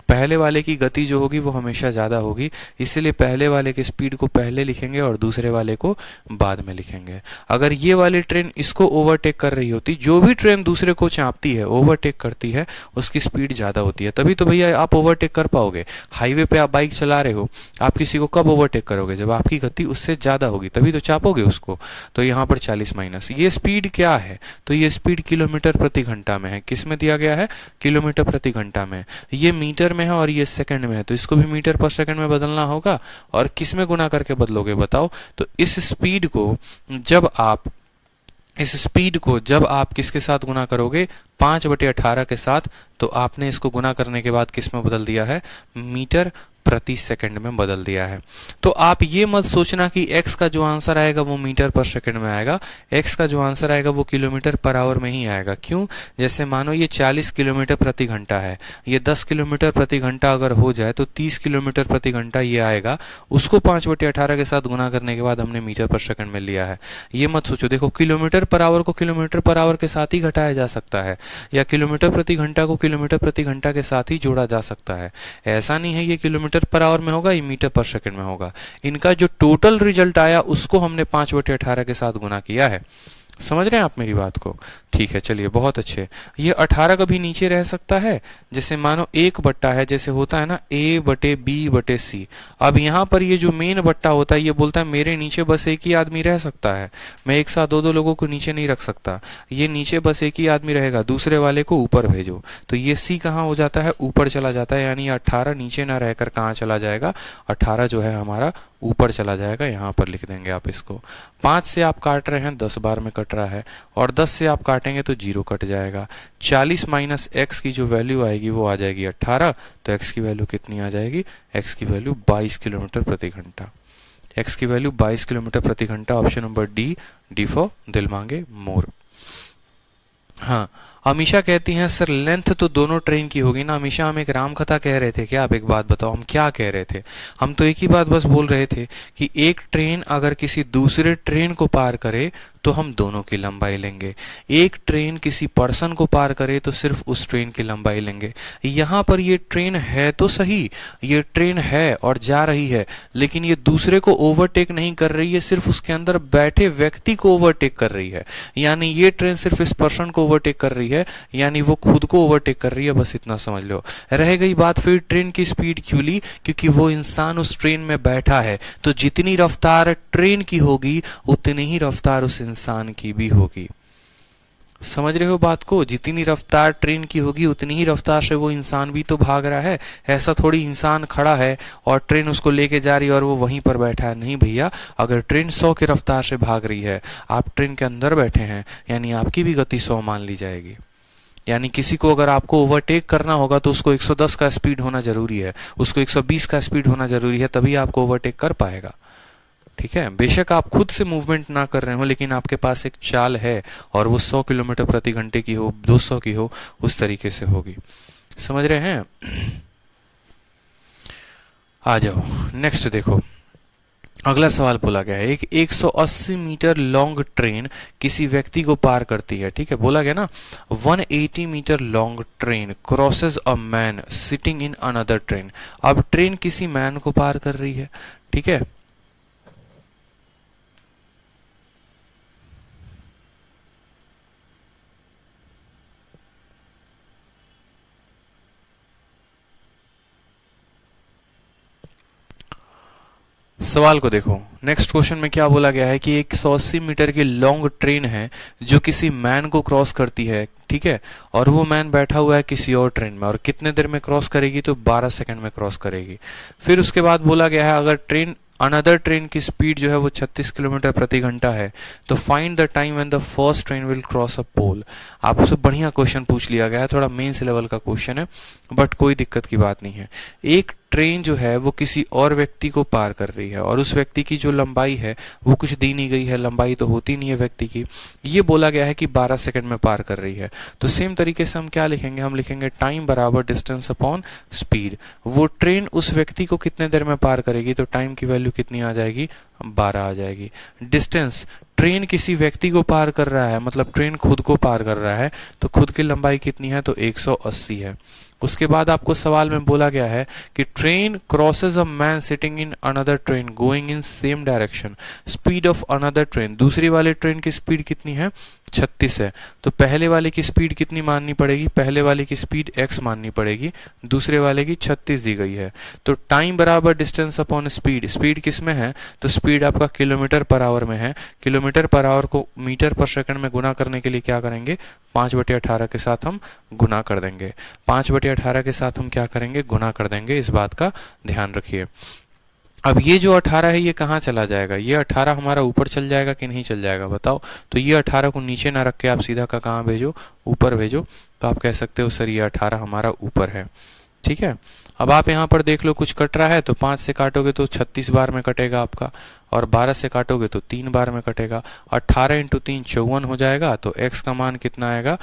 पहले वाले की गति जो होगी वो हमेशा ज़्यादा होगी, इसलिए पहले वाले के स्पीड को पहले लिखेंगे और दूसरे वाले को बाद में लिखेंगे। अगर ये वाली ट्रेन इसको ओवरटेक कर रही होती, जो भी ट्रेन दूसरे को चाँपती है, ओवरटेक करती है, उसकी स्पीड ज़्यादा होती है, तभी तो भैया आप ओवरटेक कर पाओगे। हाईवे पे आप बाइक चला रहे हो, आप किसी को कब ओवरटेक करोगे? जब आपकी गति उससे ज़्यादा होगी, तभी तो चापोगे उसको। तो यहाँ पर 40 माइनस, ये स्पीड क्या है? तो ये स्पीड किलोमीटर प्रति घंटा में है। किस में दिया गया है? किलोमीटर प्रति घंटा में। ये मीटर में है और ये सेकंड में है, तो इसको भी मीटर पर सेकंड में बदलना होगा। और किस में गुना करके बदलोगे बताओ? तो इस स्पीड को जब आप किसके साथ गुना करोगे? 5/18 के साथ, तो आपने इसको गुना करने के बाद किस में बदल दिया है? मीटर प्रति सेकंड में बदल दिया है। तो आप ये मत सोचना कि x का जो आंसर आएगा वो मीटर पर सेकंड में आएगा, x का जो आंसर आएगा वो किलोमीटर पर आवर में ही आएगा। क्यों? जैसे मानो ये 40 किलोमीटर प्रति घंटा है, ये 10 किलोमीटर प्रति घंटा अगर हो जाए तो 30 किलोमीटर प्रति घंटा ये आएगा, उसको 5/18 के साथ गुना करने के बाद हमने मीटर पर सेकंड में लिया है। ये मत सोचो, देखो किलोमीटर पर आवर को किलोमीटर पर आवर के साथ ही घटाया जा सकता है, या किलोमीटर प्रति घंटा को किलोमीटर प्रति घंटा के साथ ही जोड़ा जा सकता है। ऐसा नहीं है ये किलोमीटर पर आवर में होगा, ये मीटर पर सेकंड में होगा। इनका जो टोटल रिजल्ट आया उसको हमने 5/18 के साथ गुना किया है। समझ रहे हैं आप मेरी बात को? ठीक है, चलिए बहुत अच्छे। ये 18 कभी नीचे रह सकता है, जैसे मानो 1 बट्टा है, जैसे होता है ना A/B/C। अब यहाँ पर ये जो मेन बट्टा होता है ये बोलता है मेरे नीचे बस एक ही आदमी रह सकता है, मैं एक साथ दो लोगों को नीचे नहीं रख सकता, ये नीचे बस एक ही आदमी रहेगा, दूसरे वाले को ऊपर भेजो। तो ये C कहाँ हो जाता है? ऊपर चला जाता है, यानी 18 नीचे ना रहकर कहाँ चला जाएगा? 18 जो है हमारा ऊपर चला जाएगा। यहाँ पर लिख देंगे आप इसको। 5 से आप काट रहे हैं, 10 बार में कट रहा है, और 10 से आप काटेंगे तो 0 कट जाएगा। 40 माइनस x की जो वैल्यू आएगी वो आ जाएगी 18, तो x की वैल्यू कितनी आ जाएगी? x की वैल्यू 22 किलोमीटर प्रति घंटा। x की वैल्यू 22 किलोमीटर प्रति घंटा। ऑप्शन नंबर डी फॉर दिल मांगे मोर। हाँ, अमीशा कहती हैं सर लेंथ तो दोनों ट्रेन की होगी ना। अमीशा, हम एक राम कथा कह रहे थे क्या? आप एक बात बताओ, हम क्या कह रहे थे? हम तो एक ही बात बस बोल रहे थे कि एक ट्रेन अगर किसी दूसरे ट्रेन को पार करे तो हम दोनों की लंबाई लेंगे, एक ट्रेन किसी पर्सन को पार करे तो सिर्फ उस ट्रेन की लंबाई लेंगे। यहाँ पर ये ट्रेन है तो सही, ये ट्रेन है और जा रही है, लेकिन ये दूसरे को ओवरटेक नहीं कर रही है, सिर्फ उसके अंदर बैठे व्यक्ति को ओवरटेक कर रही है। यानी ये ट्रेन सिर्फ इस पर्सन को ओवरटेक कर रही है, यानी वो खुद को ओवरटेक कर रही है, बस इतना समझ लो। रह गई बात फिर ट्रेन की स्पीड क्यों ली? क्योंकि वो इंसान उस ट्रेन में बैठा है, तो जितनी रफ्तार ट्रेन की होगी उतनी ही रफ्तार उस इंसान की भी होगी। समझ रहे हो बात को? जितनी रफ्तार ट्रेन की होगी उतनी ही रफ्तार से वो इंसान भी तो भाग रहा है। ऐसा थोड़ी इंसान खड़ा है और ट्रेन उसको लेके जा रही है और वो वहीं पर बैठा है। नहीं भैया, अगर ट्रेन 100 की रफ्तार से भाग रही है, आप ट्रेन के अंदर बैठे हैं, यानी आपकी भी गति 100 मान ली जाएगी। यानी किसी को अगर आपको ओवरटेक करना होगा तो उसको 110 का स्पीड होना जरूरी है, उसको 120 का स्पीड होना जरूरी है, तभी आपको ओवरटेक कर पाएगा। ठीक है, बेशक आप खुद से मूवमेंट ना कर रहे हो, लेकिन आपके पास एक चाल है और वो 100 किलोमीटर प्रति घंटे की हो, 200 की हो, उस तरीके से होगी। समझ रहे हैं? आ जाओ नेक्स्ट देखो, अगला सवाल बोला गया है एक 180 मीटर लॉन्ग ट्रेन किसी व्यक्ति को पार करती है। ठीक है, बोला गया ना 180 metre long train crosses a man sitting in another train. अब ट्रेन किसी मैन को पार कर रही है। ठीक है, सवाल को देखो। नेक्स्ट क्वेश्चन में क्या बोला गया है कि 180 मीटर की लॉन्ग ट्रेन है जो किसी मैन को क्रॉस करती है। ठीक है, और वो मैन बैठा हुआ है किसी और ट्रेन में, और कितने देर में क्रॉस करेगी? तो 12 सेकंड में क्रॉस करेगी। फिर उसके बाद बोला गया है अगर ट्रेन अनदर ट्रेन की स्पीड जो है वो 36 किलोमीटर प्रति घंटा है, तो find the time when the first train will cross a pole. आपसे बढ़िया क्वेश्चन पूछ लिया गया है, थोड़ा मेंस लेवल का क्वेश्चन है, बट कोई दिक्कत की बात नहीं है। एक ट्रेन जो है वो किसी और व्यक्ति को पार कर रही है और उस व्यक्ति की जो लंबाई है वो कुछ दी नहीं गई है, लंबाई तो होती नहीं है व्यक्ति की, ये बोला गया है कि 12 सेकंड में पार कर रही है। तो सेम तरीके से हम क्या लिखेंगे, हम लिखेंगे टाइम बराबर डिस्टेंस अपॉन स्पीड। वो ट्रेन उस व्यक्ति को कितने देर में पार करेगी, तो टाइम की वैल्यू कितनी आ जाएगी, 12 आ जाएगी। डिस्टेंस, ट्रेन किसी व्यक्ति को पार कर रहा है, मतलब ट्रेन खुद को पार कर रहा है, तो खुद की लंबाई कितनी है, तो 180 है। उसके बाद आपको सवाल में बोला गया है कि train crosses a man sitting in another train going in same direction, speed of another train, दूसरी वाले ट्रेन की स्पीड कितनी है, 36 है। तो पहले वाले की स्पीड कितनी माननी पड़ेगी, पहले वाले की स्पीड x माननी पड़ेगी, दूसरे वाले की 36 दी गई है। तो टाइम बराबर डिस्टेंस अपॉन स्पीड, स्पीड किस में है, तो स्पीड आपका किलोमीटर पर आवर में है। किलोमीटर पर आवर को मीटर पर सेकंड में गुना करने के लिए क्या करेंगे, 5/18 के साथ हम गुना कर देंगे। 5/18 के साथ हम क्या करेंगे, गुना कर देंगे, इस बात का ध्यान रखिए। अब ये जो 18 है ये कहाँ चला जाएगा, ये 18 हमारा ऊपर चल जाएगा कि नहीं चल जाएगा, बताओ। तो ये 18 को नीचे ना रख के आप सीधा का कहाँ भेजो, ऊपर भेजो। तो आप कह सकते हो सर ये 18 हमारा ऊपर है, ठीक है। अब आप यहाँ पर देख लो कुछ कट रहा है, तो 5 से काटोगे तो 36 बार में कटेगा आपका, और 12 से काटोगे तो 3 बार में कटेगा। 18 × 3 54 हो जाएगा। तो x का मान कितना आएगा,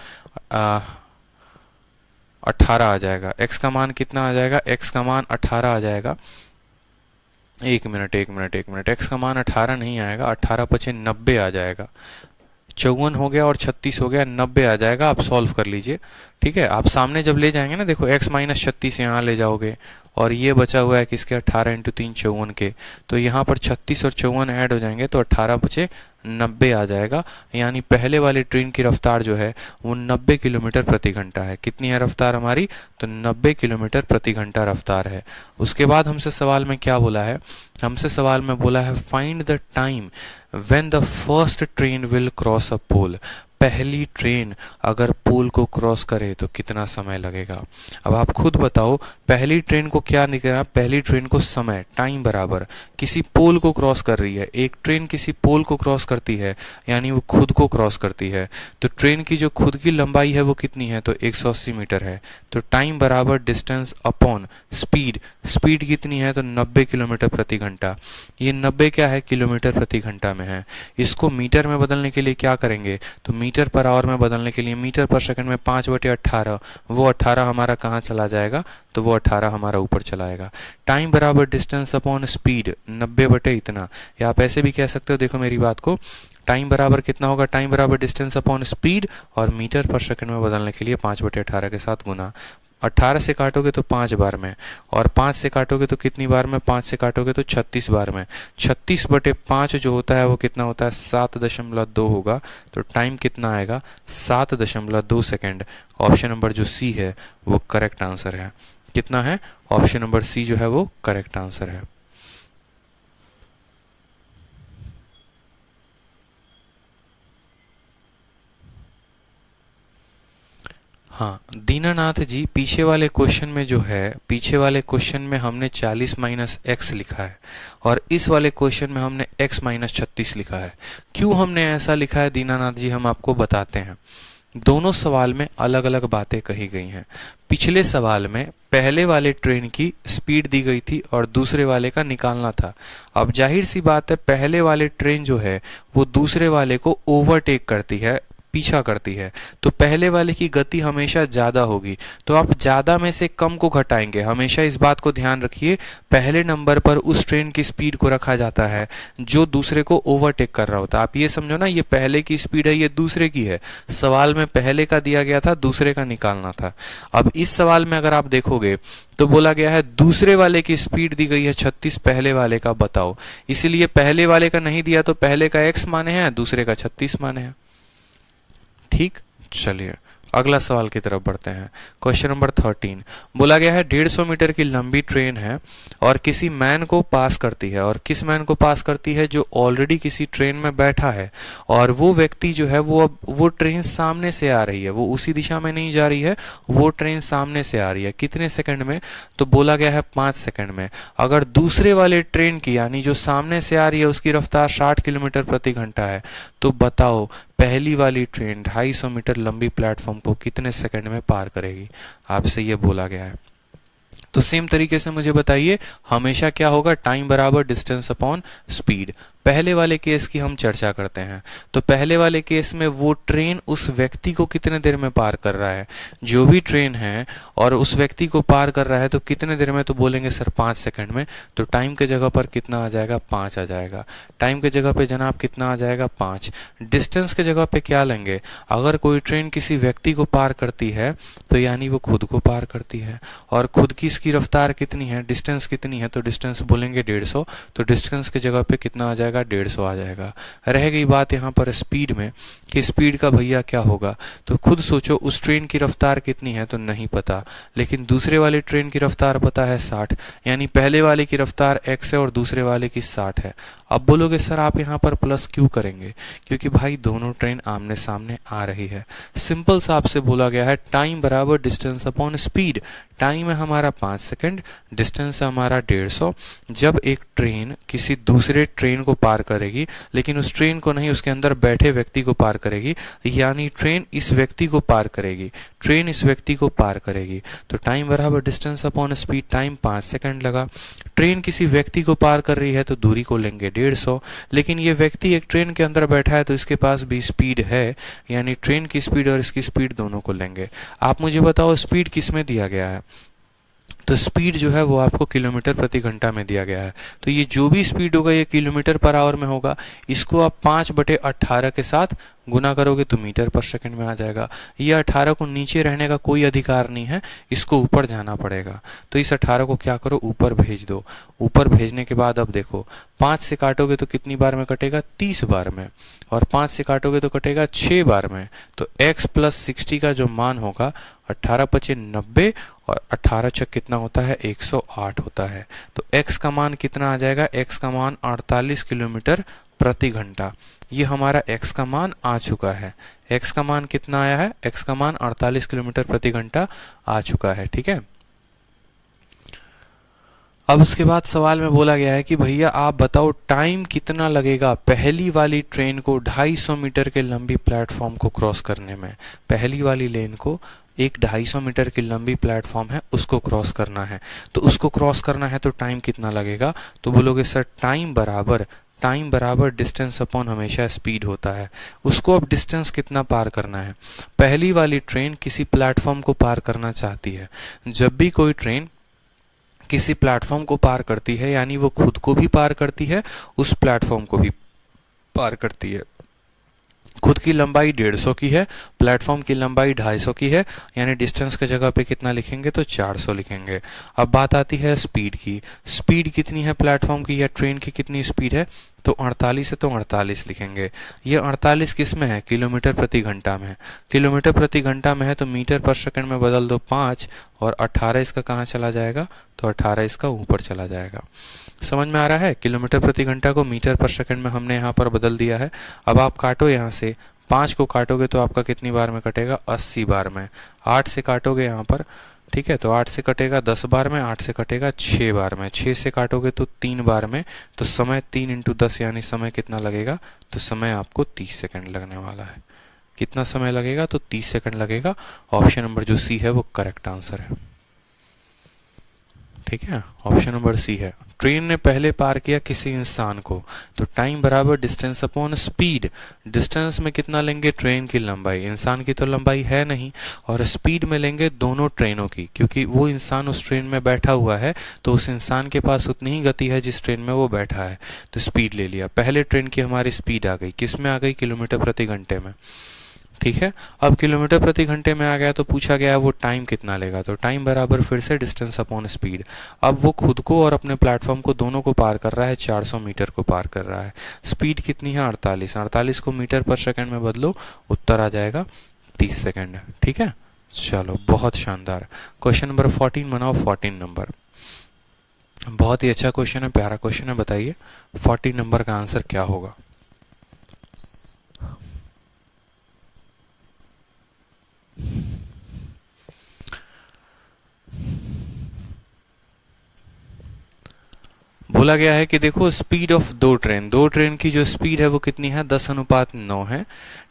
18 आ जाएगा। x का मान कितना आ जाएगा, x का मान 18 आ जाएगा। एक मिनट, x का मान 18 नहीं आएगा, 18 × 5 90 आ जाएगा। 54 हो गया और 36 हो गया, 90 आ जाएगा। आप सॉल्व कर लीजिए, ठीक है। आप सामने जब ले जाएंगे ना, देखो x - 36 यहाँ ले जाओगे और ये बचा हुआ है किसके, 18 × 3 54 के, तो यहाँ पर 36 और 54 ऐड हो जाएंगे तो 18 × 90 आ जाएगा। यानी पहले वाली ट्रेन की रफ्तार जो है वो 90 किलोमीटर प्रति घंटा है। कितनी है रफ्तार हमारी, तो 90 किलोमीटर प्रति घंटा रफ्तार है। उसके बाद हमसे सवाल में क्या बोला है, हमसे सवाल में बोला है find the time when the first train will cross a pole. पहली ट्रेन अगर पोल को क्रॉस करे तो कितना समय लगेगा। अब आप खुद बताओ, पहली ट्रेन को क्या निकला, पहली ट्रेन को समय, टाइम बराबर किसी पोल को क्रॉस कर रही है। एक ट्रेन किसी पोल को क्रॉस करती है यानी वो खुद को क्रॉस करती है, तो ट्रेन की जो खुद की लंबाई है वो कितनी है, तो 180 मीटर है। तो टाइम बराबर डिस्टेंस अपॉन स्पीड, स्पीड कितनी है, तो 90 किलोमीटर प्रति घंटा। ये 90 क्या है, किलोमीटर प्रति घंटा में है। इसको मीटर में बदलने के लिए क्या करेंगे, तो मीटर पर आवर में बदलने के लिए मीटर पर सेकंड में 5/18, वो 18 हमारा कहाँ चला जाएगा, तो वो 18 हमारा ऊपर चलाएगा। टाइम बराबर डिस्टेंस अपॉन स्पीड, 90 इतना, या आप ऐसे भी कह सकते हो, देखो मेरी बात को, टाइम बराबर कितना होगा, टाइम बराबर डिस्टेंस अपॉन स्पीड और मीटर पर सेकंड में बदलने के लिए 5/18 के साथ गुना। 18 से काटोगे तो 5 बार में, और 5 से काटोगे तो कितनी बार में, 5 से काटोगे तो 36 बार में। 36/5 जो होता है वो कितना होता है, 7.2 होगा। तो टाइम कितना आएगा, 7.2 सेकेंड। ऑप्शन नंबर जो सी है वो करेक्ट आंसर है। कितना है, ऑप्शन नंबर सी जो है वो करेक्ट आंसर है। हाँ दीनानाथ जी, पीछे वाले क्वेश्चन में जो है, पीछे वाले क्वेश्चन में हमने 40 - x लिखा है और इस वाले क्वेश्चन में हमने x - 36 लिखा है। क्यों हमने ऐसा लिखा है दीनानाथ जी, हम आपको बताते हैं। दोनों सवाल में अलग अलग बातें कही गई हैं। पिछले सवाल में पहले वाले ट्रेन की स्पीड दी गई थी और दूसरे वाले का निकालना था। अब जाहिर सी बात है, पहले वाले ट्रेन जो है वो दूसरे वाले को ओवरटेक करती है, पीछा करती है, तो पहले वाले की गति हमेशा ज्यादा होगी। तो आप ज्यादा में से कम को घटाएंगे। हमेशा इस बात को ध्यान रखिए, पहले नंबर पर उस ट्रेन की स्पीड को रखा जाता है जो दूसरे को ओवरटेक कर रहा होता है। आप ये समझो ना, ये पहले की स्पीड है, ये दूसरे की है। सवाल में पहले का दिया गया था, दूसरे का निकालना था। अब इस सवाल में अगर आप देखोगे तो बोला गया है दूसरे वाले की स्पीड दी गई है 36, पहले वाले का बताओ। इसलिए पहले वाले का नहीं दिया तो पहले का x माने हैं, दूसरे का 36 माने हैं। ठीक, चलिए अगला सवाल की तरफ बढ़ते हैं। क्वेश्चन नंबर 13 बोला गया है 150 मीटर की लंबी ट्रेन है और किसी मैन को पास करती है। और किस मैन को पास करती है, जो ऑलरेडी किसी ट्रेन में बैठा है, और वो व्यक्ति जो है वो ट्रेन सामने से आ रही है, वो उसी दिशा में नहीं जा रही है, वो ट्रेन सामने से आ रही है। कितने सेकंड में, तो बोला गया है 5 सेकंड में। अगर दूसरे वाले ट्रेन की, यानी जो सामने से आ रही है, उसकी रफ्तार 60 किलोमीटर प्रति घंटा है, तो बताओ पहली वाली ट्रेन 250 मीटर लंबी प्लेटफॉर्म को कितने सेकंड में पार करेगी। आपसे ये बोला गया है। तो सेम तरीके से मुझे बताइए हमेशा क्या होगा, टाइम बराबर डिस्टेंस अपॉन स्पीड। पहले वाले केस की हम चर्चा करते हैं। तो पहले वाले केस में वो ट्रेन उस व्यक्ति को कितने देर में पार कर रहा है, जो भी ट्रेन है और उस व्यक्ति को पार कर रहा है तो कितने देर में, तो बोलेंगे सर 5 सेकंड में। तो टाइम के जगह पर कितना आ जाएगा, 5 आ जाएगा। टाइम के जगह पे जनाब कितना आ जाएगा, 5। डिस्टेंस के जगह पे क्या लेंगे, अगर कोई ट्रेन किसी व्यक्ति को पार करती है तो यानी वो खुद को पार करती है, और खुद की इसकी रफ्तार कितनी है, डिस्टेंस कितनी है, तो डिस्टेंस बोलेंगे 150। तो डिस्टेंस की जगह पे कितना आ जाएगा, 150 आ जाएगा। रह गई बात यहाँ पर स्पीड में कि स्पीड का भैया क्या होगा, तो खुद सोचो उस ट्रेन की रफ्तार कितनी है, तो नहीं पता, लेकिन दूसरे वाले ट्रेन की रफ्तार पता है 60, यानी पहले वाले की रफ्तार x है और दूसरे वाले की 60 है। अब बोलोगे सर आप यहाँ पर प्लस क्यों करेंगे, क्योंकि भाई दोनों ट्रेन आमने सामने आ रही है। सिंपल सा आपसे बोला गया है टाइम बराबर डिस्टेंस अपॉन स्पीड। टाइम है हमारा 5 सेकंड, डिस्टेंस है हमारा 150। जब एक ट्रेन किसी दूसरे ट्रेन को पार करेगी, लेकिन उस ट्रेन को नहीं, उसके अंदर बैठे व्यक्ति को पार करेगी, यानी ट्रेन इस व्यक्ति को पार करेगी, ट्रेन इस व्यक्ति को पार करेगी, तो टाइम बराबर distance upon speed. Time 5 second लगा। ट्रेन किसी व्यक्ति को पार कर रही है तो दूरी को लेंगे 150, लेकिन ये व्यक्ति एक ट्रेन के अंदर बैठा है तो इसके पास भी स्पीड है, यानी ट्रेन की स्पीड और इसकी स्पीड दोनों को लेंगे। आप मुझे बताओ स्पीड किस में दिया गया है, तो स्पीड जो है वो आपको किलोमीटर प्रति घंटा में दिया गया है। तो ये जो भी स्पीड होगा ये किलोमीटर पर आवर में होगा। इसको आप 5/18 के साथ गुना करोगे तो मीटर पर सेकंड में आ जाएगा। ये 18 को नीचे रहने का कोई अधिकार नहीं है, इसको ऊपर जाना पड़ेगा। तो इस 18 को क्या करो, ऊपर भेज दो। ऊपर भेजने के बाद अब देखो 5 से काटोगे तो कितनी बार में कटेगा, 30 बार में, और 5 से काटोगे तो कटेगा 6 बार में। तो x + 60 का जो मान होगा 18×5 = 90 और 18×6 कितना होता है, 108 होता है। तो x का मान कितना आ जाएगा, x का मान 48 किलोमीटर प्रति घंटा। ये हमारा x का मान आ चुका है। x का मान कितना आया है, x का मान 48 किलोमीटर प्रति घंटा आ चुका है। ठीक है। अब उसके बाद सवाल में बोला गया है कि भैया आप बताओ टाइम कितना लगेगा पहली वाली ट्रेन को 250 मीटर के लंबी प्लेटफॉर्म को क्रॉस करने में। पहली वाली लेन को एक 250 मीटर की लंबी प्लेटफॉर्म है, उसको क्रॉस करना है। तो उसको क्रॉस करना है तो टाइम कितना लगेगा, तो बोलोगे सर टाइम बराबर डिस्टेंस अपॉन हमेशा स्पीड होता है। उसको अब डिस्टेंस कितना पार करना है। पहली वाली ट्रेन किसी प्लेटफॉर्म को पार करना चाहती है। जब भी कोई ट्रेन किसी प्लेटफॉर्म को पार करती है यानी वो खुद को भी पार करती है, उस प्लेटफॉर्म को भी पार करती है। खुद की लंबाई 150 की है, प्लेटफॉर्म की लंबाई 250 की है, यानी डिस्टेंस के जगह पे कितना लिखेंगे, तो 400 लिखेंगे। अब बात आती है स्पीड की। स्पीड कितनी है प्लेटफॉर्म की या ट्रेन की कितनी स्पीड है, तो 48 है, तो 48 लिखेंगे। ये 48 किस में है, किलोमीटर प्रति घंटा में है। किलोमीटर प्रति घंटा में है तो मीटर पर सेकंड में बदल दो 5, और 18 इसका कहाँ चला जाएगा, तो 18 इसका ऊपर चला जाएगा। समझ में आ रहा है, किलोमीटर प्रति घंटा को मीटर पर सेकंड में हमने यहाँ पर बदल दिया है। अब आप काटो, यहाँ से 5 को काटोगे तो आपका कितनी बार में कटेगा, 80 बार में। 8 से काटोगे यहाँ पर, ठीक है, तो 8 से कटेगा 10 बार में, 8 से कटेगा 6 बार में, 6 से काटोगे तो 3 बार में। तो समय 3 × 10 यानी समय कितना लगेगा, तो समय आपको 30 सेकंड लगने वाला है। कितना समय लगेगा, तो 30 सेकंड लगेगा। ऑप्शन नंबर जो सी है वो करेक्ट आंसर है। ठीक है, ऑप्शन नंबर सी है। ट्रेन ने पहले पार किया किसी इंसान को, तो टाइम बराबर डिस्टेंस अपॉन स्पीड। डिस्टेंस में कितना लेंगे, ट्रेन की लंबाई, इंसान की तो लंबाई है नहीं, और स्पीड में लेंगे दोनों ट्रेनों की, क्योंकि वो इंसान उस ट्रेन में बैठा हुआ है तो उस इंसान के पास उतनी ही गति है जिस ट्रेन में वो बैठा है। तो स्पीड ले लिया। पहले ट्रेन की हमारी स्पीड आ गई, किस में आ गई, किलोमीटर प्रति घंटे में। ठीक है, अब किलोमीटर प्रति घंटे में आ गया तो पूछा गया है वो टाइम कितना लेगा, तो टाइम बराबर फिर से डिस्टेंस अपॉन स्पीड। अब वो खुद को और अपने प्लेटफॉर्म को दोनों को पार कर रहा है, 400 मीटर को पार कर रहा है। स्पीड कितनी है, 48। 48 को मीटर पर सेकंड में बदलो, उत्तर आ जाएगा 30 सेकंड। ठीक है, चलो बहुत शानदार। क्वेश्चन नंबर 14 बनाओ, 14 नंबर। बहुत ही अच्छा क्वेश्चन है, प्यारा क्वेश्चन है। बताइए 14 नंबर का आंसर क्या होगा। बोला गया है कि देखो स्पीड ऑफ दो ट्रेन की जो स्पीड है वो कितनी है, 10:9 है।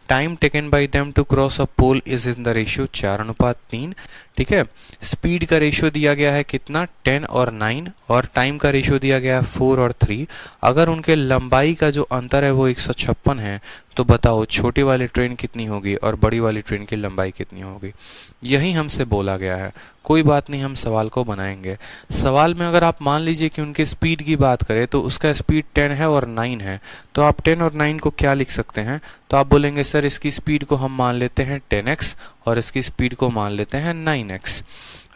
Time taken by them to cross a pole is in the ratio 4:3। ठीक है। स्पीड का रेशियो दिया गया है कितना 10 और 9, और टाइम का रेशियो दिया गया है 4 और 3। अगर उनके लंबाई का जो अंतर है वो 156 है, तो बताओ छोटी वाली ट्रेन कितनी होगी और बड़ी वाली ट्रेन की लंबाई कितनी होगी। यही हमसे बोला गया है। कोई बात नहीं, हम सवाल को बनाएंगे। सवाल में अगर आप मान लीजिए कि उनके स्पीड की बात करें तो उसका स्पीड 10 है और 9 है, तो आप 10 और 9 को क्या लिख सकते हैं? तो आप बोलेंगे सर इसकी स्पीड को हम मान लेते हैं 10x और इसकी स्पीड को मान लेते हैं 9x।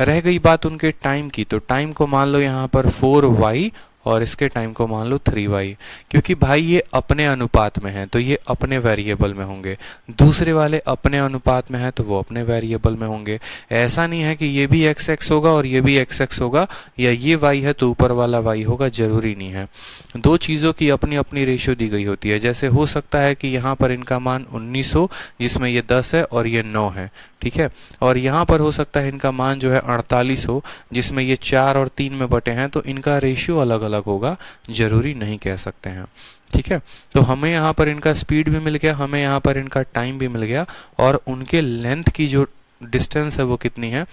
रह गई बात उनके टाइम की, तो टाइम को मान लो यहाँ पर 4y और इसके टाइम को मान लो 3y, क्योंकि भाई ये अपने अनुपात में है तो ये अपने वेरिएबल में होंगे, दूसरे वाले अपने अनुपात में है तो वो अपने वेरिएबल में होंगे। ऐसा नहीं है कि ये भी x होगा और ये भी x होगा, या ये y है तो ऊपर वाला y होगा, जरूरी नहीं है। दो चीज़ों की अपनी अपनी रेशियो दी गई होती है। जैसे हो सकता है कि यहाँ पर इनका मान 19 हो जिसमें ये 10 है और ये 9 है, ठीक है, और यहाँ पर हो सकता है इनका मान जो है 48 हो जिसमें ये 4 और 3 में बटे हैं, तो इनका रेशियो अलग अलग होगा, जरूरी नहीं कह सकते हैं। ठीक है, तो हमें यहाँ पर इनका स्पीड भी मिल गया, हमें यहाँ पर इनका टाइम भी मिल गया, और उनके लेंथ की जो डिस्टेंस है वो कितनी है,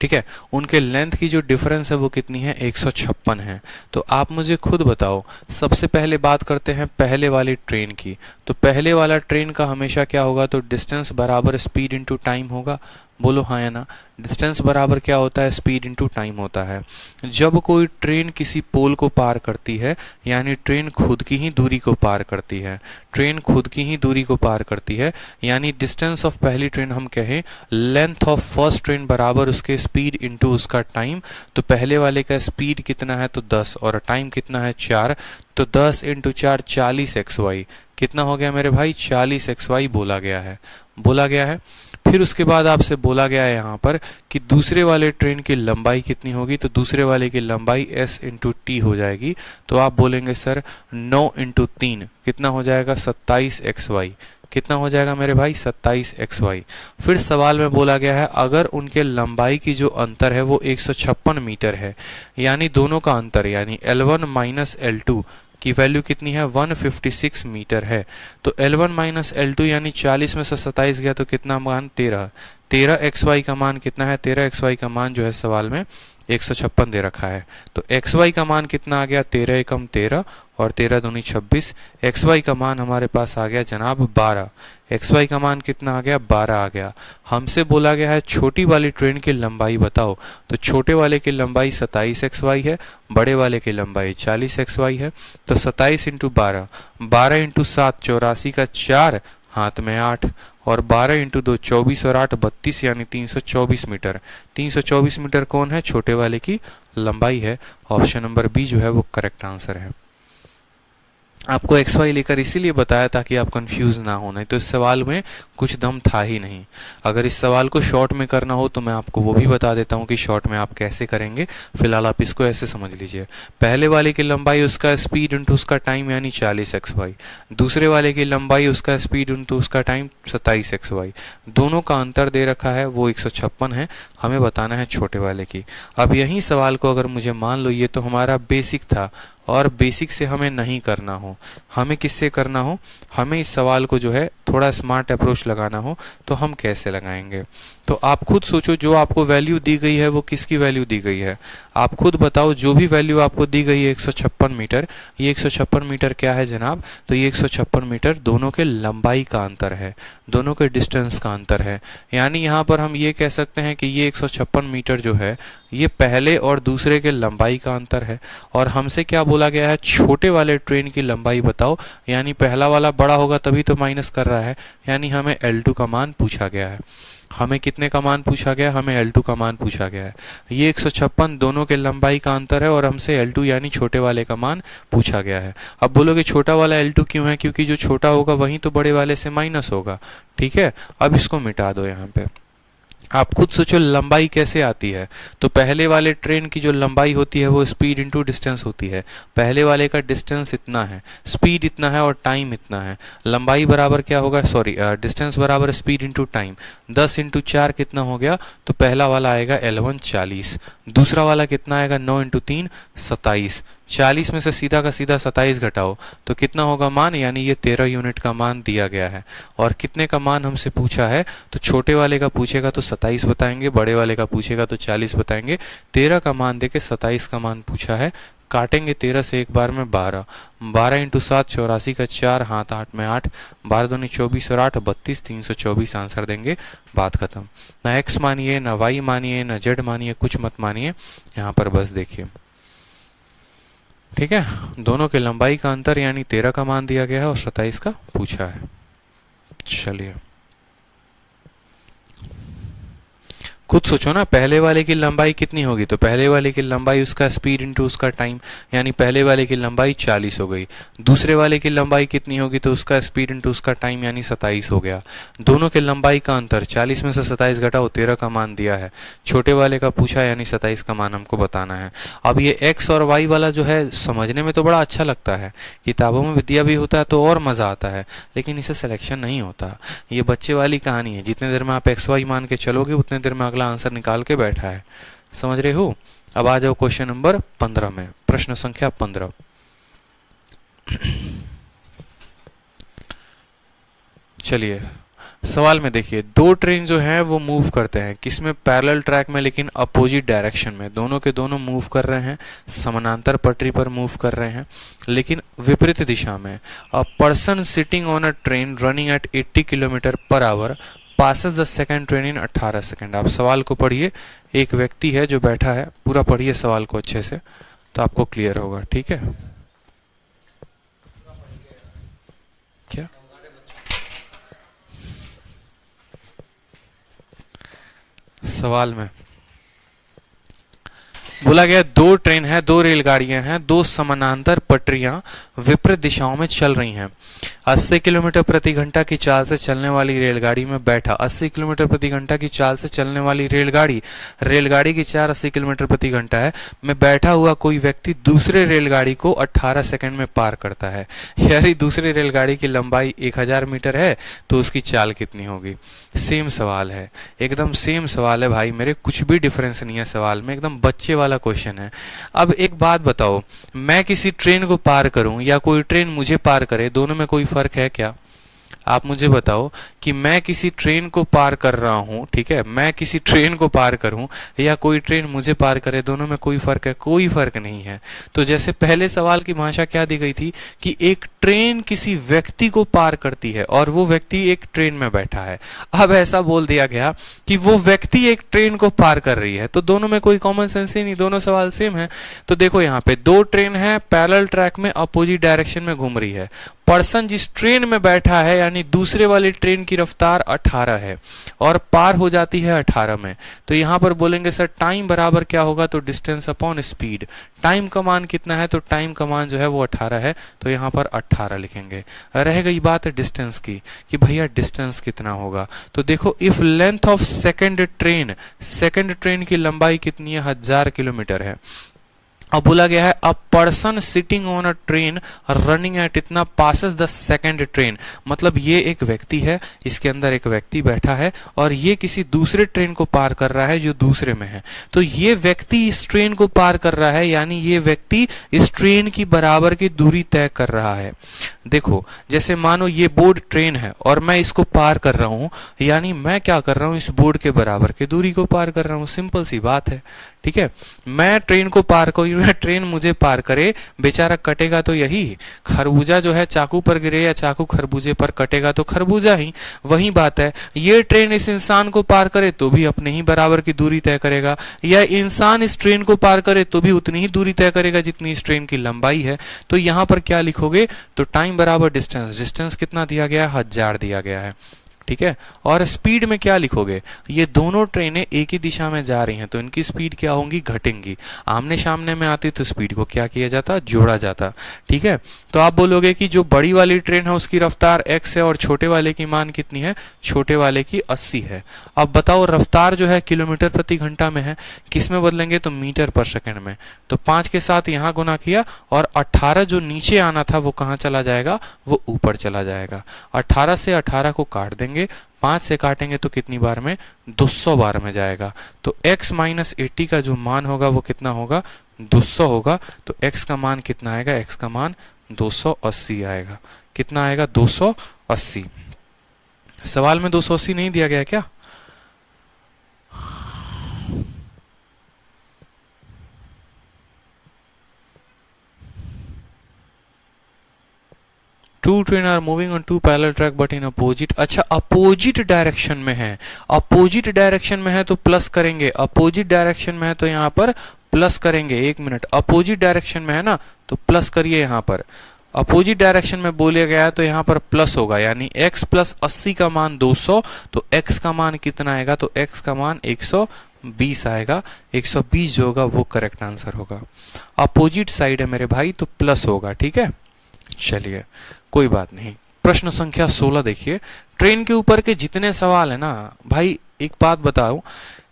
ठीक है, उनके लेंथ की जो डिफरेंस है वो कितनी है, 156 है। तो आप मुझे खुद बताओ, सबसे पहले बात करते हैं पहले वाली ट्रेन की। तो पहले वाला ट्रेन का हमेशा क्या होगा, तो डिस्टेंस बराबर स्पीड इनटू टाइम होगा। बोलो हाँ या ना। डिस्टेंस बराबर क्या होता है, स्पीड इनटू टाइम होता है। जब कोई ट्रेन किसी पोल को पार करती है, यानी ट्रेन खुद की ही दूरी को पार करती है, ट्रेन खुद की ही दूरी को पार करती है, यानी डिस्टेंस ऑफ पहली ट्रेन हम कहें, लेंथ ऑफ फर्स्ट ट्रेन बराबर उसके स्पीड इनटू उसका टाइम। तो पहले वाले का स्पीड कितना है, तो 10, और टाइम कितना है 4, तो 10 इंटू 4 40xy। कितना हो गया मेरे भाई, 40xy बोला गया है, बोला गया है। फिर उसके बाद आपसे बोला गया है यहाँ पर कि दूसरे वाले ट्रेन की लंबाई कितनी होगी, तो दूसरे वाले की लंबाई s इंटू टी हो जाएगी। तो आप बोलेंगे सर 9 इंटू 3 कितना हो जाएगा, 27xy। कितना हो जाएगा मेरे भाई, 27xy। फिर सवाल में बोला गया है अगर उनके लंबाई की जो अंतर है वो 156 मीटर है, यानी दोनों का अंतर यानी L1 माइनस L2 की वैल्यू कितनी है, 156 मीटर है। तो L1 माइनस L2 यानी 40 में से 27 गया तो कितना मान, 13xy का मान कितना है, 13xy का मान जो है सवाल में 156 दे रखा है। तो xy का मान कितना आ गया, 13 एकम 13 और 13 दूनी 26। xy का मान हमारे पास आ गया जनाब 12। xy का मान कितना आ गया, 12 आ गया। हमसे बोला गया है छोटी वाली ट्रेन की लंबाई बताओ। तो छोटे वाले की लंबाई 27xy है, बड़े वाले की लंबाई 40xy है। तो 27 इंटू 12, 12 इंटू 7 84 का 4 हाथ में 8, और 12 इंटू 2 24 और 8 32 यानी 324 मीटर। 324 मीटर कौन है, छोटे वाले की लंबाई है। ऑप्शन नंबर बी जो है वो करेक्ट आंसर है। आपको XY लेकर इसीलिए बताया ताकि आप कंफ्यूज ना हो, नहीं तो इस सवाल में कुछ दम था ही नहीं। अगर इस सवाल को शॉर्ट में करना हो तो मैं आपको वो भी बता देता हूँ कि शॉर्ट में आप कैसे करेंगे। फिलहाल आप इसको ऐसे समझ लीजिए, पहले वाले की लंबाई उसका स्पीड इंटू उसका टाइम यानी 40xy, दूसरे वाले की लंबाई उसका स्पीड इंटू उसका टाइम 27xy, दोनों का अंतर दे रखा है वो 156 है, हमें बताना है छोटे वाले की। अब यही सवाल को अगर मुझे मान लो, ये तो हमारा बेसिक था, और बेसिक से हमें नहीं करना हो, हमें किससे करना हो, हमें इस सवाल को जो है थोड़ा स्मार्ट अप्रोच लगाना हो, तो हम कैसे लगाएंगे। तो आप खुद सोचो, जो आपको वैल्यू दी गई है वो किसकी वैल्यू दी गई है, आप खुद बताओ। जो भी वैल्यू आपको दी गई है 156 मीटर, ये 156 मीटर क्या है जनाब, तो ये 156 मीटर दोनों के लंबाई का अंतर है, दोनों के डिस्टेंस का अंतर है। यानी यहाँ पर हम ये कह सकते हैं कि ये 156 मीटर जो है ये पहले और दूसरे के लंबाई का अंतर है। और हमसे क्या बोला गया है, छोटे वाले ट्रेन की लंबाई बताओ, यानी पहला वाला बड़ा होगा तभी तो माइनस कर रहा है, यानी हमें L2 का मान पूछा गया है। हमें कितने का मान पूछा गया, हमें L2 का मान पूछा गया है। ये 156 दोनों के लंबाई का अंतर है और हमसे L2 यानी छोटे वाले का मान पूछा गया है। अब बोलोगे छोटा वाला L2 क्यों है, क्योंकि जो छोटा होगा वही तो बड़े वाले से माइनस होगा। ठीक है, अब इसको मिटा दो। यहाँ पे आप खुद सोचो लंबाई कैसे आती है। तो पहले वाले ट्रेन की जो लंबाई होती है वो स्पीड इंटू डिस्टेंस होती है। पहले वाले का डिस्टेंस इतना है, स्पीड इतना है और टाइम इतना है। लंबाई बराबर क्या होगा, सॉरी डिस्टेंस बराबर स्पीड इंटू टाइम। 10 इंटू 4 कितना हो गया, तो पहला वाला आएगा L1 40, दूसरा वाला कितना आएगा 9 इंटू 3 27, 40 में से सीधा का सीधा 27 घटाओ तो कितना होगा मान, यानी ये 13 यूनिट का मान दिया गया है। और कितने का मान हमसे पूछा है, तो छोटे वाले का पूछेगा तो 27 बताएंगे, बड़े वाले का पूछेगा तो 40 बताएंगे। 13 का मान देके 27 का मान पूछा है। काटेंगे 13 से एक बार में 12, 12 इंटू 7 84 का 4, हाथ 8 में 8, 12 दूनी 24 और 8 32, 324 आंसर देंगे। बात खत्म। ना एक्स मानिए, ना वाई मानिए, ना जेड मानिए, कुछ मत मानिए, यहाँ पर बस देखिए। ठीक है, दोनों के लंबाई का अंतर यानी 13 का मान दिया गया है और 27 का पूछा है। चलिए खुद सोचो ना, पहले वाले की लंबाई कितनी होगी, तो पहले वाले की लंबाई उसका स्पीड इंटू उसका टाइम, यानी पहले वाले की लंबाई 40 हो गई। दूसरे वाले की लंबाई कितनी होगी, तो उसका स्पीड इंटू उसका टाइम यानी 27 हो गया। दोनों के लंबाई का अंतर 40 में से 27 घटाओ, 13 का मान दिया है। छोटे वाले का पूछा यानी 27 का मान हमको बताना है। अब ये एक्स और वाई वाला जो है समझने में तो बड़ा अच्छा लगता है, किताबों में विद्या भी होता है तो और मजा आता है, लेकिन इसे सिलेक्शन नहीं होता। ये बच्चे वाली कहानी है, जितने देर में आप एक्स वाई मान के चलोगे उतने देर में अगला आंसर निकाल के बैठा है। समझ रहे हो। अब आ जाओ क्वेश्चन नंबर 15 में, प्रश्न संख्या 15। चलिए सवाल में देखिए, दो ट्रेन जो है वो मूव करते हैं किसमें, पैरेलल ट्रैक में, लेकिन अपोजिट डायरेक्शन में। दोनों के दोनों मूव कर रहे हैं, समानांतर पटरी पर मूव कर रहे हैं, लेकिन विपरीत दिशा में। A person sitting on a train running at 80 kilometre per hour passes the second train in 18 second. आप सवाल को पढ़िए, एक व्यक्ति है जो बैठा है, पूरा पढ़िए सवाल को अच्छे से तो आपको क्लियर होगा। ठीक है, क्या सवाल में बोला गया, दो ट्रेन है, दो रेलगाड़ियां हैं, दो समानांतर पटरियां विपरीत दिशाओं में चल रही हैं। 80 किलोमीटर प्रति घंटा की चाल से चलने वाली रेलगाड़ी में बैठा 80 किलोमीटर प्रति घंटा की चाल से चलने वाली रेलगाड़ी की चाल 80 किलोमीटर प्रति घंटा है, में बैठा हुआ कोई व्यक्ति दूसरे रेलगाड़ी को 18 सेकंड में पार करता है। यानी दूसरी रेलगाड़ी की लंबाई 1000 मीटर है तो उसकी चाल कितनी होगी। सेम सवाल है, एकदम सेम सवाल है भाई मेरे, कुछ भी डिफरेंस नहीं है सवाल में, एकदम बच्चे वाला क्वेश्चन है। अब एक बात बताओ, मैं किसी ट्रेन को पार करूं या कोई ट्रेन मुझे पार करे, दोनों में कोई फर्क है क्या। आप मुझे बताओ कि मैं किसी ट्रेन को पार कर रहा हूं, ठीक है, मैं किसी ट्रेन को पार करूं या कोई ट्रेन मुझे पार करे, दोनों में कोई फर्क है, कोई फर्क नहीं है। तो जैसे पहले सवाल की भाषा क्या दी गई थी कि एक ट्रेन किसी व्यक्ति को पार करती है और वो व्यक्ति एक ट्रेन में बैठा है। अब ऐसा बोल दिया गया कि वो व्यक्ति एक ट्रेन को पार कर रही है, तो दोनों में कोई कॉमन सेंस ही नहीं, दोनों सवाल सेम है। तो देखो यहाँ पे दो ट्रेन है, पैरेलल ट्रैक में अपोजिट डायरेक्शन में घूम रही है। पर्सन जिस ट्रेन में बैठा है यानी दूसरे वाली ट्रेन की रफ्तार 18 है और पार हो जाती है 18 में, तो यहां पर बोलेंगे सर टाइम बराबर क्या होगा, तो डिस्टेंस अपॉन स्पीड। टाइम का मान कितना है, तो टाइम का मान जो है वो 18 है, तो यहां पर 18 लिखेंगे। रह गई बात डिस्टेंस की कि भैया डिस्टेंस कितना होगा, तो देखो if length of second train की लंबाई कितनी है, 1000 किलोमीटर है। अब बोला गया है a person sitting on a train running at इतना पासेस द सेकंड ट्रेन, मतलब ये एक व्यक्ति है, इसके अंदर एक व्यक्ति बैठा है और ये किसी दूसरे ट्रेन को पार कर रहा है जो दूसरे में है। तो ये व्यक्ति इस ट्रेन को पार कर रहा है यानी ये व्यक्ति इस ट्रेन की बराबर की दूरी तय कर रहा है। देखो जैसे मानो ये बोर्ड ट्रेन है और मैं इसको पार कर रहा हूं, यानी मैं क्या कर रहा हूं, इस बोर्ड के बराबर की दूरी को पार कर रहा हूं। सिंपल सी बात है, ठीक है। मैं ट्रेन को पार करूं, ट्रेन मुझे पार करे, बेचारा कटेगा तो यही। खरबूजा जो है चाकू पर गिरे या चाकू खरबूजे पर कटेगा तो खरबूजा ही, वही बात है। ये ट्रेन इस इंसान को पार करे तो भी अपने ही बराबर की दूरी तय करेगा, या इंसान इस ट्रेन को पार करे तो भी उतनी ही दूरी तय करेगा जितनी इस ट्रेन की लंबाई है। तो यहां पर क्या लिखोगे, तो टाइम बराबर डिस्टेंस कितना दिया गया है, 1000 दिया गया है, ठीक है। और स्पीड में क्या लिखोगे, ये दोनों ट्रेनें एक ही दिशा में जा रही हैं तो इनकी स्पीड क्या होंगी, घटेंगी। आमने सामने में आती तो स्पीड को क्या किया जाता, जोड़ा जाता, ठीक है। तो आप बोलोगे कि जो बड़ी वाली ट्रेन है उसकी रफ्तार x है और छोटे वाले की मान कितनी है, छोटे वाले की 80 है। अब बताओ रफ्तार जो है किलोमीटर प्रति घंटा में है, किस में बदलेंगे, तो मीटर पर सेकंड में। तो 5 के साथ यहाँ गुना किया और 18 जो नीचे आना था वो कहाँ चला जाएगा, वो ऊपर चला जाएगा। 18 से 18 को काट देंगे, 5 से काटेंगे तो कितनी बार में, 200 बार में जाएगा। तो x माइनस 80 का जो मान होगा वो कितना होगा, 200 होगा तो x का मान कितना आएगा, x का मान 280 आएगा। कितना आएगा, 280। सवाल में 280 नहीं दिया गया क्या? Two train are moving on two parallel track but in opposite. अच्छा, अपोजिट डायरेक्शन में है, अपोजिट डायरेक्शन में है तो प्लस करेंगे, अपोजिट डायरेक्शन में है तो यहां पर प्लस करेंगे। एक मिनट, अपोजिट डायरेक्शन में है ना तो प्लस करिए। यहां पर अपोजिट डायरेक्शन में बोला गया है तो यहां पर प्लस होगा, यानी x प्लस 80 का मान 200, तो x का मान कितना आएगा, तो x का मान 120 आएगा। 120 जो होगा वो करेक्ट आंसर होगा। अपोजिट साइड है मेरे भाई तो प्लस होगा, ठीक है। चलिए कोई बात नहीं। प्रश्न संख्या 16 देखिए। ट्रेन के ऊपर के जितने सवाल है ना भाई, एक बात बताओ,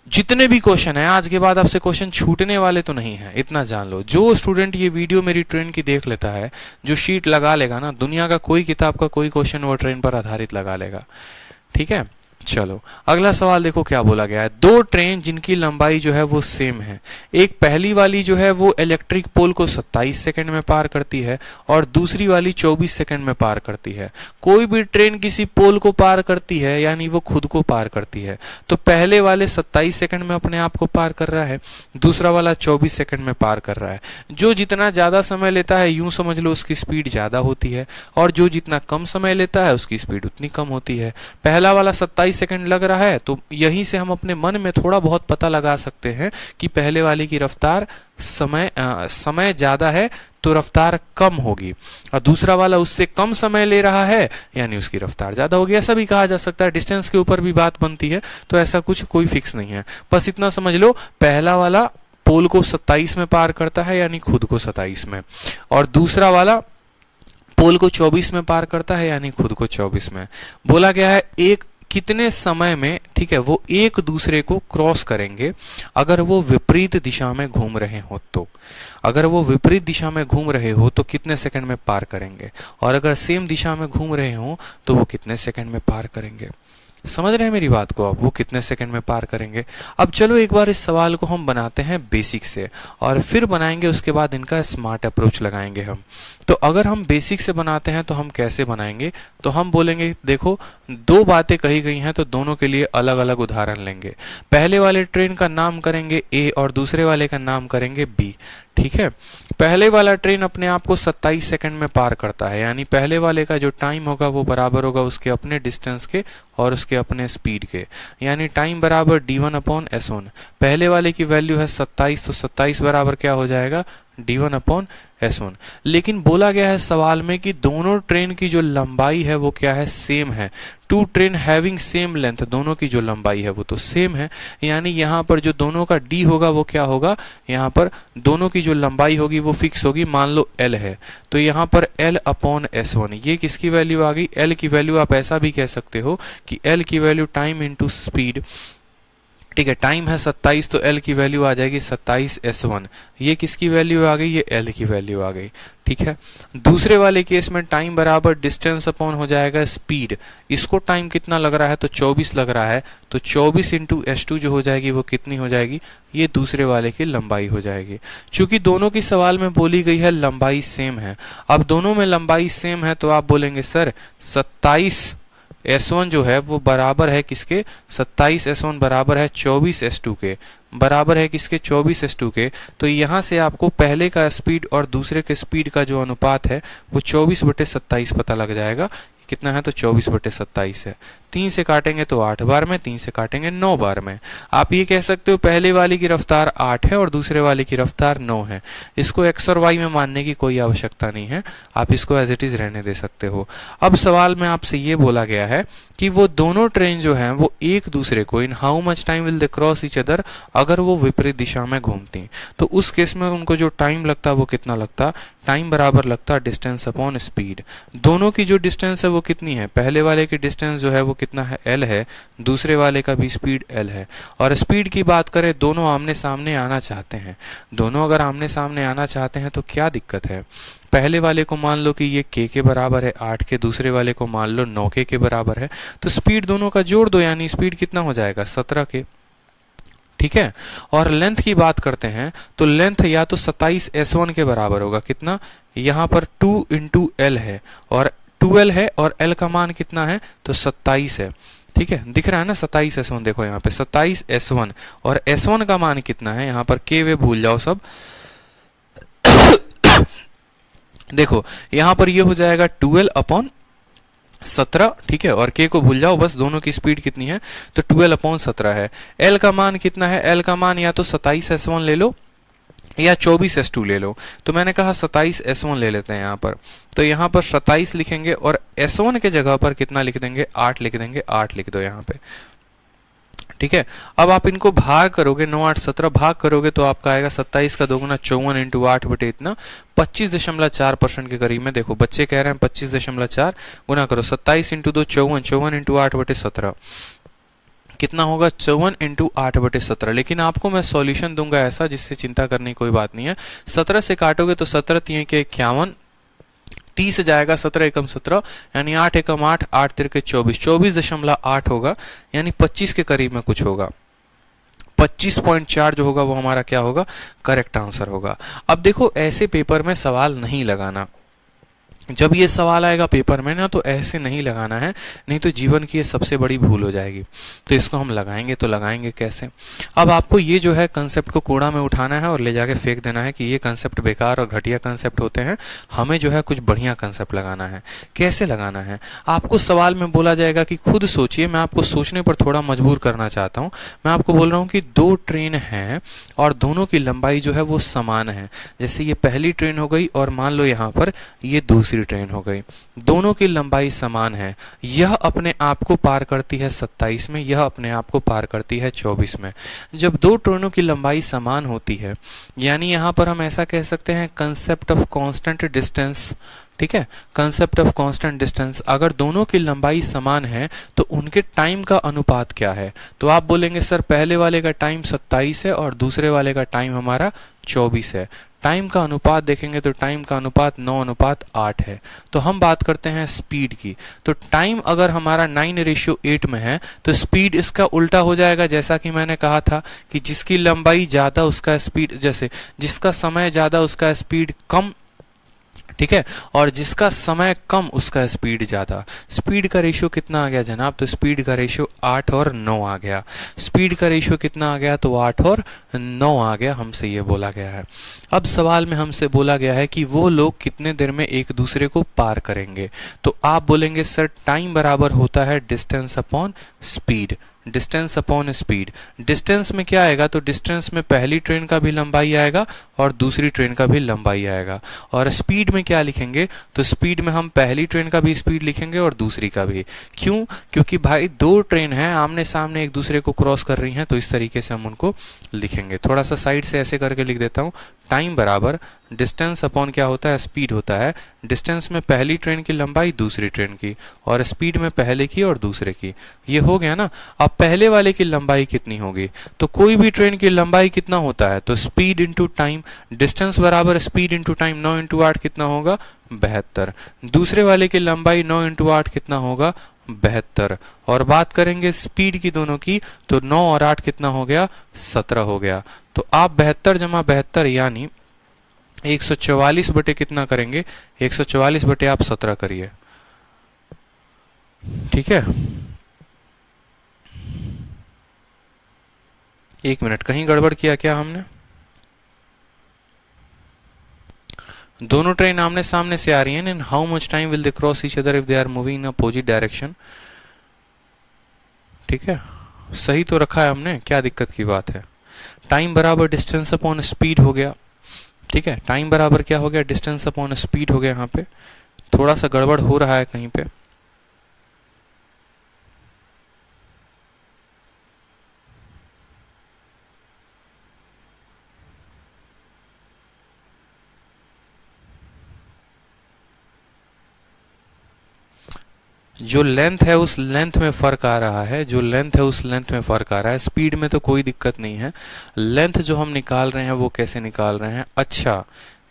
जितने भी क्वेश्चन है आज के बाद आपसे क्वेश्चन छूटने वाले तो नहीं है, इतना जान लो। जो स्टूडेंट ये वीडियो मेरी ट्रेन की देख लेता है, जो शीट लगा लेगा ना, दुनिया का कोई किताब का कोई क्वेश्चन वो ट्रेन पर आधारित लगा लेगा, ठीक है। चलो अगला सवाल देखो क्या बोला गया है। दो ट्रेन जिनकी लंबाई जो है वो सेम है, एक पहली वाली जो है वो इलेक्ट्रिक पोल को 27 सेकंड में पार करती है और दूसरी वाली 24 सेकंड में पार करती है। कोई भी ट्रेन किसी पोल को पार करती है यानी वो खुद को पार करती है, तो पहले वाले 27 सेकंड में अपने आप को पार कर रहा है, दूसरा वाला 24 सेकंड में पार कर रहा है। जो जितना ज्यादा समय लेता है यूं समझ लो उसकी स्पीड ज्यादा होती है, और जो जितना कम समय लेता है उसकी स्पीड उतनी कम होती है। पहला वाला 27 सेकंड लग रहा है तो यहीं से हम अपने मन में थोड़ा बहुत पता लगा सकते हैं कि पहले वाले की रफ्तार समय ज्यादा है तो रफ्तार कम होगी, और दूसरा वाला उससे कम समय ले रहा है यानी उसकी रफ्तार ज्यादा होगी। ऐसा भी कहा जा सकता है, डिस्टेंस के ऊपर भी बात बनती है, तो ऐसा कुछ कोई फिक्स नहीं है। बस इतना समझ लो, पहला वाला पोल को 27 में पार करता है यानी खुद को 27 में, और दूसरा वाला पोल को 24 में पार करता है यानी खुद को 24 में। बोला गया है एक कितने समय में, ठीक है, वो एक दूसरे को क्रॉस करेंगे अगर वो विपरीत दिशा में घूम रहे हो तो। अगर वो विपरीत दिशा में घूम रहे हो तो कितने सेकंड में पार करेंगे, और अगर सेम दिशा में घूम रहे हो तो वो कितने सेकंड में पार करेंगे। समझ रहे हैं मेरी बात को आप, वो कितने सेकंड में पार करेंगे। अब चलो एक बार इस सवाल को हम बनाते हैं बेसिक से, और फिर बनाएंगे उसके बाद इनका स्मार्ट अप्रोच लगाएंगे हम। तो अगर हम बेसिक से बनाते हैं तो हम कैसे बनाएंगे, तो हम बोलेंगे देखो दो बातें कही गई हैं तो दोनों के लिए अलग अलग उदाहरण लेंगे। पहले वाले ट्रेन का नाम करेंगे ए और दूसरे वाले का नाम करेंगे बी, ठीक है। पहले वाला ट्रेन अपने आप को 27 सेकंड में पार करता है, यानी पहले वाले का जो टाइम होगा वो बराबर होगा उसके अपने डिस्टेंस के और उसके अपने स्पीड के, यानी टाइम बराबर d1/s1। पहले वाले की वैल्यू है 27, तो 27 बराबर क्या हो जाएगा, d1/s1। लेकिन बोला गया है सवाल में कि दोनों ट्रेन की जो लंबाई है वो क्या है, सेम है। Two train having same length, दोनों की जो लंबाई है वो तो सेम है, यानी यहाँ पर जो दोनों का d होगा वो क्या होगा, यहाँ पर दोनों की जो लंबाई होगी वो फिक्स होगी। मान लो l है तो यहाँ पर l/s1, ये किसकी वैल्यू आ गई, l की वैल्यू। आप ऐसा भी कह सकते हो कि l की वैल्यू टाइम इंटू स्पीड, ठीक है। टाइम है 27 तो l की वैल्यू आ जाएगी 27s1। ये किसकी वैल्यू आ गई, ये l की वैल्यू आ गई, ठीक है। दूसरे वाले केस में टाइम बराबर डिस्टेंस अपॉन हो जाएगा स्पीड। इसको टाइम कितना लग रहा है, तो 24 लग रहा है, तो 24 इंटू s2 जो हो जाएगी वो कितनी हो जाएगी, ये दूसरे वाले की लंबाई हो जाएगी। चूंकि दोनों की सवाल में बोली गई है लंबाई सेम है, अब दोनों में लंबाई सेम है तो आप बोलेंगे सर 27s1 जो है वो बराबर है किसके, 27s1 बराबर है 24s2 के, बराबर है किसके, 24s2 के। तो यहां से आपको पहले का स्पीड और दूसरे के स्पीड का जो अनुपात है वो 24/27 पता लग जाएगा। कितना है, तो 24/27 है। 3 से काटेंगे तो 8 बार में, 3 से काटेंगे 9 बार में। आप ये कह सकते हो पहले वाले की रफ्तार 8 है और दूसरे वाले की रफ्तार 9 है। इसको x और y में मानने की कोई आवश्यकता नहीं है, आप इसको एज इट इज रहने दे सकते हो। अब सवाल में आपसे ये बोला गया है कि वो दोनों ट्रेन जो हैं वो एक दूसरे को in how much time will they cross each other, अगर वो विपरीत दिशा में घूमती तो उस केस में उनको जो टाइम लगता वो कितना लगता, टाइम बराबर लगता डिस्टेंस अपॉन स्पीड। दोनों की जो डिस्टेंस है वो कितनी है, पहले वाले की डिस्टेंस जो है वो कितना है, l है, दूसरे वाले का भी स्पीड l है। और स्पीड की बात करें, दोनों आमने सामने आना चाहते हैं, दोनों अगर आमने सामने आना चाहते हैं तो क्या दिक्कत है। पहले वाले को मान लो कि ये k के बराबर है 8 के, दूसरे वाले को मान लो 9k के बराबर है, तो स्पीड दोनों का जोड़ दो, यानी स्पीड कितना हो जाएगा 17k। ठीक है। और लेंथ की बात करते हैं तो लेंथ या तो 27s1 के बराबर होगा, कितना, यहाँ पर 2 इंटू एल है और 2l है और l का मान कितना है तो 27 है। ठीक है, दिख रहा है ना 27s1, देखो यहाँ पे 27s1 और s1 का मान कितना है, यहाँ पर k वे भूल जाओ सब। देखो यहाँ पर ये हो जाएगा 12/17, ठीक है, और k को भूल जाओ, बस दोनों की स्पीड कितनी है तो 12/17 है। l का मान कितना है, l का मान या तो 27s1 ले लो या 24s2 ले लो, तो मैंने कहा 27s1 ले लेते हैं यहाँ पर, तो यहाँ पर 27 लिखेंगे और s1 के जगह पर कितना लिख देंगे, 8 लिख देंगे, 8 लिख दो यहाँ पे। ठीक है, अब आप इनको भाग करोगे, 9 8 17 भाग करोगे तो आपका आएगा 27 का 2 गुना 54 इंटू 8 बटे इतना 25.4% के करीब में। देखो बच्चे कह रहे हैं 25.4 गुना करो 27 इंटू 2 54, 54 इंटू 8 बटे 17 कितना होगा 54 इंटू 8 बटे 17। लेकिन आपको मैं सॉल्यूशन दूंगा ऐसा जिससे चिंता करने की कोई बात नहीं है। 17 से काटोगे तो 17 3 के 51, 30 जाएगा, 17 एकम 17 यानी 8 एकम 8, 8 तिरके 24, 24.8 होगा, यानी 25 के करीब में कुछ होगा। 25.4 जो होगा वो हमारा क्या होगा, करेक्ट आंसर होगा। अब देखो ऐसे पेपर में सवाल नहीं लगाना, जब ये सवाल आएगा पेपर में ना तो ऐसे नहीं लगाना है, नहीं तो जीवन की ये सबसे बड़ी भूल हो जाएगी। तो इसको हम लगाएंगे तो लगाएंगे कैसे। अब आपको ये जो है कंसेप्ट को कूड़ा में उठाना है और ले जाके फेंक देना है कि ये कंसेप्ट बेकार और घटिया कंसेप्ट होते हैं, हमें जो है कुछ बढ़िया कंसेप्ट लगाना है। कैसे लगाना है, आपको सवाल में बोला जाएगा कि खुद सोचिए, मैं आपको सोचने पर थोड़ा मजबूर करना चाहता हूँ। मैं आपको बोल रहा हूँ कि 2 ट्रेन हैं और दोनों की लंबाई जो है वो समान है। जैसे ये पहली ट्रेन हो गई और मान लो यहाँ पर ये दूसरी ट्रेन हो गई, दोनों की लंबाई समान है। यह अपने आप को पार करती है 27 में, यह अपने आप को पार करती है 24 में। जब 2 ट्रेनों की लंबाई समान होती है, यानी यहां पर हम ऐसा कह सकते हैं कंसेप्ट ऑफ कांस्टेंट डिस्टेंस। ठीक है, कंसेप्ट ऑफ कांस्टेंट डिस्टेंस, अगर दोनों की लंबाई समान है तो उनके टाइम का अनुपात क्या है। तो आप बोलेंगे सर पहले वाले का टाइम 27 है और दूसरे वाले का टाइम हमारा 24 है। टाइम का अनुपात देखेंगे तो टाइम का अनुपात 9:8 है। तो हम बात करते हैं स्पीड की, तो टाइम अगर हमारा 9:8 में है तो स्पीड इसका उल्टा हो जाएगा। जैसा कि मैंने कहा था कि जिसकी लंबाई ज्यादा उसका स्पीड, जैसे जिसका समय ज्यादा उसका स्पीड कम, ठीक है, और जिसका समय कम उसका स्पीड ज्यादा। स्पीड का रेशियो कितना आ गया जनाब, तो स्पीड का रेशियो 8 और 9 आ गया। स्पीड का रेशियो कितना आ गया, तो 8 और 9 आ गया, हमसे ये बोला गया है। अब सवाल में हमसे बोला गया है कि वो लोग कितने देर में एक दूसरे को पार करेंगे। तो आप बोलेंगे सर टाइम बराबर होता है distance upon speed, distance upon speed. Distance में क्या आएगा, तो डिस्टेंस में पहली ट्रेन का भी लंबाई आएगा और दूसरी ट्रेन का भी लंबाई आएगा। और स्पीड में क्या लिखेंगे, तो स्पीड में हम पहली ट्रेन का भी स्पीड लिखेंगे और दूसरी का भी। क्यों, क्योंकि भाई 2 ट्रेन हैं आमने सामने एक दूसरे को क्रॉस कर रही हैं, तो इस तरीके से हम उनको लिखेंगे। थोड़ा सा साइड से ऐसे करके लिख देता हूं, टाइम बराबर डिस्टेंस अपॉन क्या होता है, स्पीड होता है। डिस्टेंस में पहली ट्रेन की लंबाई दूसरी ट्रेन की, और स्पीड में पहले की और दूसरे की। ये हो गया ना। अब पहले वाले की लंबाई कितनी होगी, तो कोई भी ट्रेन की लंबाई कितना होता है, तो स्पीड इंटू टाइम, डिस्टेंस बराबर स्पीड इंटू टाइम, 9 इंटू 8 कितना होगा 72। दूसरे वाले की लंबाई 9 इंटू 8 कितना होगा 72। और बात करेंगे स्पीड की दोनों की, तो 9 और 8 कितना हो गया 17 हो गया। तो आप 72 जमा 72 यानी 144 बटे कितना करेंगे, 144 बटे आप 17 करिए। ठीक है, 1 मिनट, कहीं गड़बड़ किया क्या हमने। दोनों ट्रेन आमने सामने से आ रही हैं, how much time will they cross each other if they are moving in opposite direction. ठीक है, सही तो रखा है हमने, क्या दिक्कत की बात है। टाइम बराबर डिस्टेंस अपॉन स्पीड हो गया। ठीक है, टाइम बराबर क्या हो गया, डिस्टेंस अपॉन स्पीड हो गया। यहाँ पे थोड़ा सा गड़बड़ हो रहा है कहीं पे। जो लेंथ है उस लेंथ में फर्क आ रहा है, जो लेंथ है उस लेंथ में फर्क आ रहा है। स्पीड में तो कोई दिक्कत नहीं है, लेंथ जो हम निकाल रहे हैं वो कैसे निकाल रहे हैं। अच्छा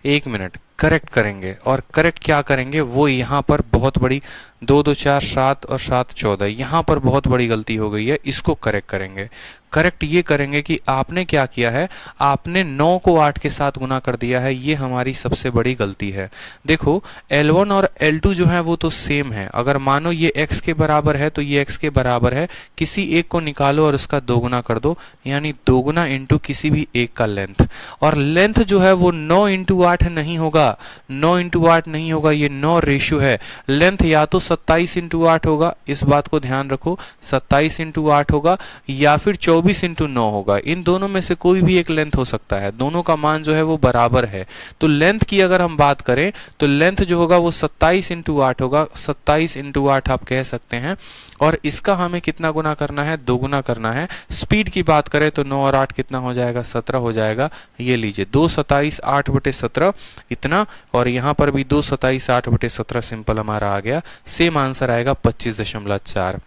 1 मिनट, करेक्ट करेंगे। और करेक्ट क्या करेंगे, वो यहाँ पर बहुत बड़ी 2 2 4 7 और 7 14, यहाँ पर बहुत बड़ी गलती हो गई है, इसको करेक्ट करेंगे। करेक्ट ये करेंगे कि आपने क्या किया है, आपने 9 को 8 के साथ गुना कर दिया है, ये हमारी सबसे बड़ी गलती है। देखो L1 और L2 जो है वो तो सेम है, अगर मानो ये x के बराबर है तो ये x के बराबर है, किसी एक को निकालो और उसका दोगुना कर दो, यानी दोगुना इंटू किसी भी एक का लेंथ। और लेंथ जो है वो 9 इंटू 8 नहीं होगा, 9 इंटू 8 नहीं होगा, ये 9 रेशियो है। लेंथ या तो 27 इंटू 8 होगा, इस बात को ध्यान रखो, 27 इंटू 8 होगा, या फिर 24 इंटू 9 होगा। इन दोनों में से कोई भी एक लेंथ हो सकता है, दोनों का मान जो है वो बराबर है। तो लेंथ की अगर हम बात करें तो लेंथ जो होगा वो 27 इंटू 8 होगा, 27 इंटू 8 आप कह सकते हैं। और इसका हमें कितना गुना करना है, दोगुना करना है। स्पीड की बात करें तो 9 और 8 कितना हो जाएगा, 17 हो जाएगा। ये लीजिए 2 27 8 बटे 17 इतना, और यहाँ पर भी 2 27 8 बटे 17 सिंपल हमारा आ गया। सेम आंसर आएगा 25.4।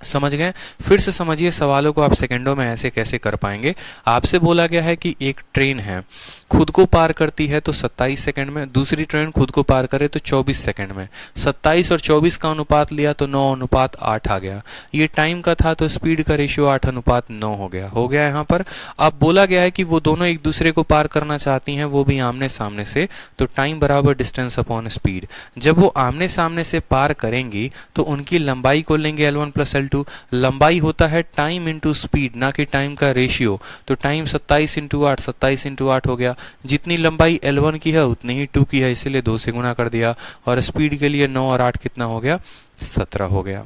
समझ गए? फिर से समझिए सवालों को, आप सेकंडों में ऐसे कैसे कर पाएंगे। आपसे बोला गया है कि एक ट्रेन है, खुद को पार करती है तो 27 सेकंड में, दूसरी ट्रेन खुद को पार करे तो 24 सेकंड में। 27 और 24 का अनुपात लिया तो 9:8 आ गया। ये टाइम का था तो स्पीड का रेशियो 8:9 हो गया यहाँ पर। अब बोला गया है कि वो दोनों एक दूसरे को पार करना चाहती हैं, वो भी आमने सामने से, तो टाइम बराबर डिस्टेंस अपॉन स्पीड। जब वो आमने सामने से पार करेंगी तो उनकी लंबाई को लेंगे L1 प्लस L2। लंबाई होता है टाइम इंटू स्पीड, ना कि टाइम का रेशियो। तो टाइम 27 इंटू 8, 27 इंटू 8 हो गया। जितनी लंबाई L1 की है उतनी ही 2 की है, इसीलिए 2 से गुना कर दिया। और स्पीड के लिए 9 और 8 कितना हो गया, 17 हो गया।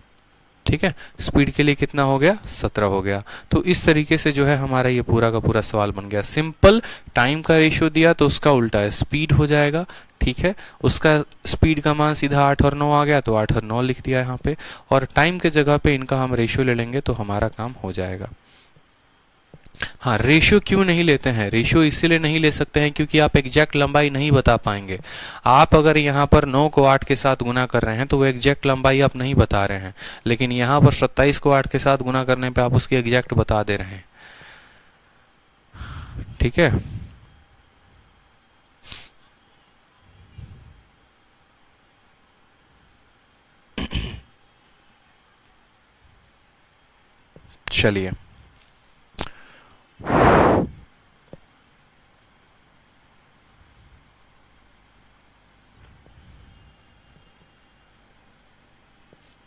ठीक है, स्पीड के लिए कितना हो गया, 17 हो गया। तो इस तरीके से जो है हमारा ये पूरा का पूरा सवाल बन गया। सिंपल, टाइम का रेशियो दिया तो उसका उल्टा है, स्पीड हो जाएगा। ठीक है, उसका स्पीड का मान सीधा 8 और 9 आ गया तो 8 और 9 लिख दिया यहाँ पे, और टाइम के जगह पे इनका हम रेशियो ले लेंगे तो हमारा काम हो जाएगा। हाँ, रेशियो क्यों नहीं लेते हैं, रेशियो इसीलिए नहीं ले सकते हैं क्योंकि आप एग्जैक्ट लंबाई नहीं बता पाएंगे। आप अगर यहाँ पर 9 को 8 के साथ गुना कर रहे हैं तो वो एग्जैक्ट लंबाई आप नहीं बता रहे हैं, लेकिन यहाँ पर 27 को 8 के साथ गुना करने पे आप उसकी एग्जैक्ट बता दे रहे हैं। ठीक है, चलिए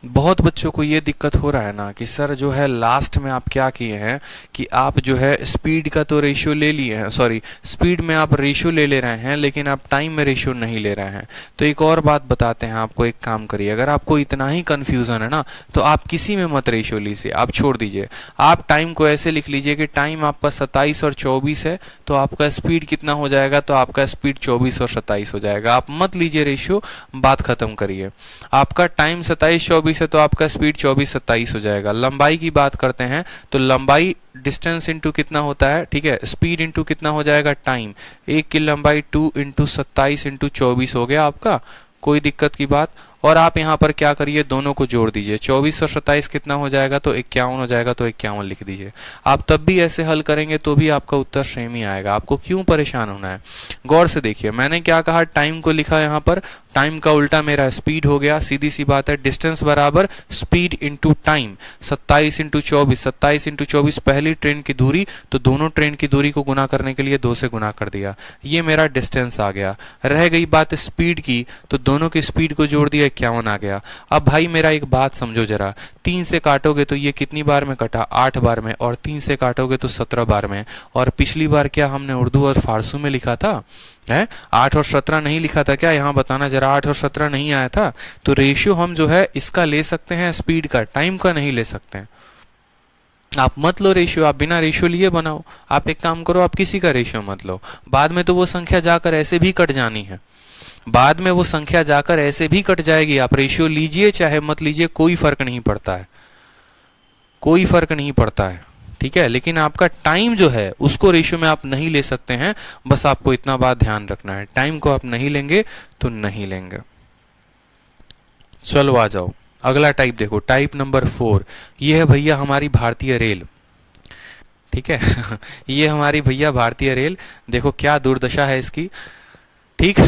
बहुत बच्चों को ये दिक्कत हो रहा है ना कि सर जो है लास्ट में आप क्या किए हैं कि आप जो है स्पीड का तो रेशियो ले लिए हैं, सॉरी स्पीड में आप रेशियो ले रहे हैं लेकिन आप टाइम में रेशियो नहीं ले रहे हैं। तो एक और बात बताते हैं आपको, एक काम करिए, अगर आपको इतना ही कंफ्यूजन है ना तो आप किसी में मत रेशियो लीजिए, आप छोड़ दीजिए। आप टाइम को ऐसे लिख लीजिए कि टाइम आपका 27 और 24 है तो आपका स्पीड कितना हो जाएगा, तो आपका स्पीड 24 और 27 हो जाएगा। आप मत लीजिए रेशियो, बात खत्म करिए। आपका टाइम 27 24 है तो आपका स्पीड 24 27 हो जाएगा। लंबाई की बात करते हैं तो लंबाई डिस्टेंस इंटू कितना होता है, ठीक है, स्पीड इंटू कितना हो जाएगा, टाइम। एक की लंबाई 2 इंटू 27 इंटू 24 हो गया आपका, कोई दिक्कत की बात। और आप यहाँ पर क्या करिए, दोनों को जोड़ दीजिए, 24 और 27 कितना हो जाएगा, तो 51 हो जाएगा, तो 51 लिख दीजिए। आप तब भी ऐसे हल करेंगे तो भी आपका उत्तर सेम ही आएगा, आपको क्यों परेशान होना है। गौर से देखिए, मैंने क्या कहा, टाइम को लिखा यहाँ पर, टाइम का उल्टा मेरा स्पीड हो गया, सीधी सी बात है। डिस्टेंस बराबर speed into time, 27 into 24, 27 into 24 पहली ट्रेन की दूरी, तो दोनों ट्रेन की दूरी को गुना करने के लिए 2 से गुना कर दिया, ये मेरा डिस्टेंस आ गया। रह गई बात स्पीड की, तो दोनों की स्पीड को जोड़ दिया, 51 आ गया। अब भाई मेरा एक बात समझो जरा, 3 से काटोगे तो ये कितनी बार में कटा, 8 बार में, और 3 से काटोगे तो 17 बार में। और पिछली बार क्या हमने उर्दू और फारसू में लिखा था, है 8 और 17 नहीं लिखा था क्या, यहाँ बताना जरा, 8 और 17 नहीं आया था। तो रेशियो हम जो है इसका ले सकते हैं, स्पीड का, टाइम का नहीं ले सकते हैं। आप मत लो रेशियो, आप बिना रेशियो लिए बनाओ। आप एक काम करो, आप किसी का रेशियो मत लो, बाद में तो वो संख्या जाकर ऐसे भी कट जानी है, बाद में वो संख्या जाकर ऐसे भी कट जाएगी। आप रेशियो लीजिए चाहे मत लीजिए, कोई फर्क नहीं पड़ता है, कोई फर्क नहीं पड़ता है, ठीक है। लेकिन आपका टाइम जो है उसको रेशियो में आप नहीं ले सकते हैं, बस आपको इतना बात ध्यान रखना है, टाइम को आप नहीं लेंगे तो नहीं लेंगे। चलो आ जाओ, अगला टाइप देखो, टाइप नंबर 4। ये है भैया हमारी भारतीय रेल, ठीक है ये हमारी भैया भारतीय रेल, देखो क्या दुर्दशा है इसकी। ठीक,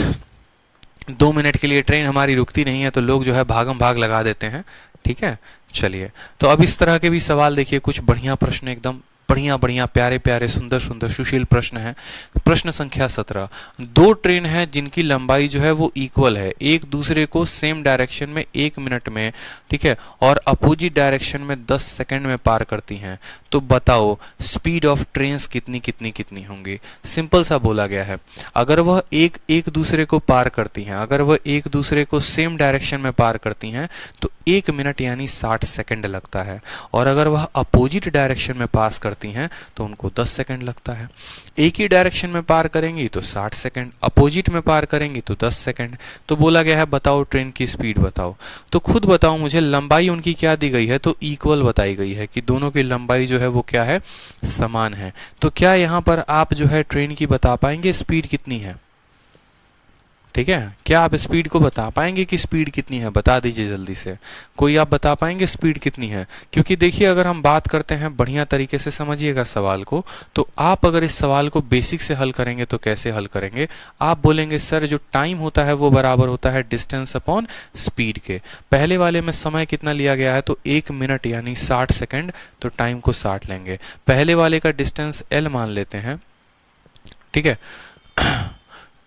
2 मिनट के लिए ट्रेन हमारी रुकती नहीं है तो लोग जो है भागम भाग लगा देते हैं, ठीक है। चलिए, तो अब इस तरह के भी सवाल देखिए, कुछ बढ़िया प्रश्न एकदम बढ़िया बढ़िया प्यारे प्यारे सुंदर सुंदर सुशील प्रश्न है। प्रश्न संख्या 17, दो ट्रेन है जिनकी लंबाई जो है वो इक्वल है, एक दूसरे को सेम डायरेक्शन में 1 मिनट में, ठीक है, और अपोजिट डायरेक्शन में 10 सेकंड में पार करती हैं, तो बताओ स्पीड ऑफ ट्रेन्स कितनी कितनी कितनी होंगी। सिंपल सा बोला गया है, अगर वह एक दूसरे को पार करती हैं, अगर वह एक दूसरे को सेम डायरेक्शन में पार करती हैं तो 1 मिनट यानी 60 सेकंड लगता है, और अगर वह अपोजिट डायरेक्शन में पास करती हैं तो उनको 10 सेकंड लगता है। एक ही डायरेक्शन में पार करेंगी तो 60 सेकंड, अपोजिट में पार करेंगी तो 10 सेकंड। तो बोला गया है बताओ ट्रेन की स्पीड बताओ। तो खुद बताओ मुझे, लंबाई उनकी क्या दी गई है, तो इक्वल बताई गई है कि दोनों की लंबाई जो है वो क्या है, समान है। तो क्या यहाँ पर आप जो है ट्रेन की बता पाएंगे स्पीड कितनी है? ठीक है, क्या आप स्पीड को बता पाएंगे कि स्पीड कितनी है? बता दीजिए जल्दी से, कोई आप बता पाएंगे स्पीड कितनी है? क्योंकि देखिए अगर हम बात करते हैं, बढ़िया तरीके से समझिएगा सवाल को, तो आप अगर इस सवाल को बेसिक से हल करेंगे तो कैसे हल करेंगे? आप बोलेंगे सर जो टाइम होता है वो बराबर होता है डिस्टेंस अपॉन स्पीड के। पहले वाले में समय कितना लिया गया है, तो 1 मिनट यानी 60 सेकेंड, तो टाइम को 60 लेंगे। पहले वाले का डिस्टेंस L मान लेते हैं, ठीक है।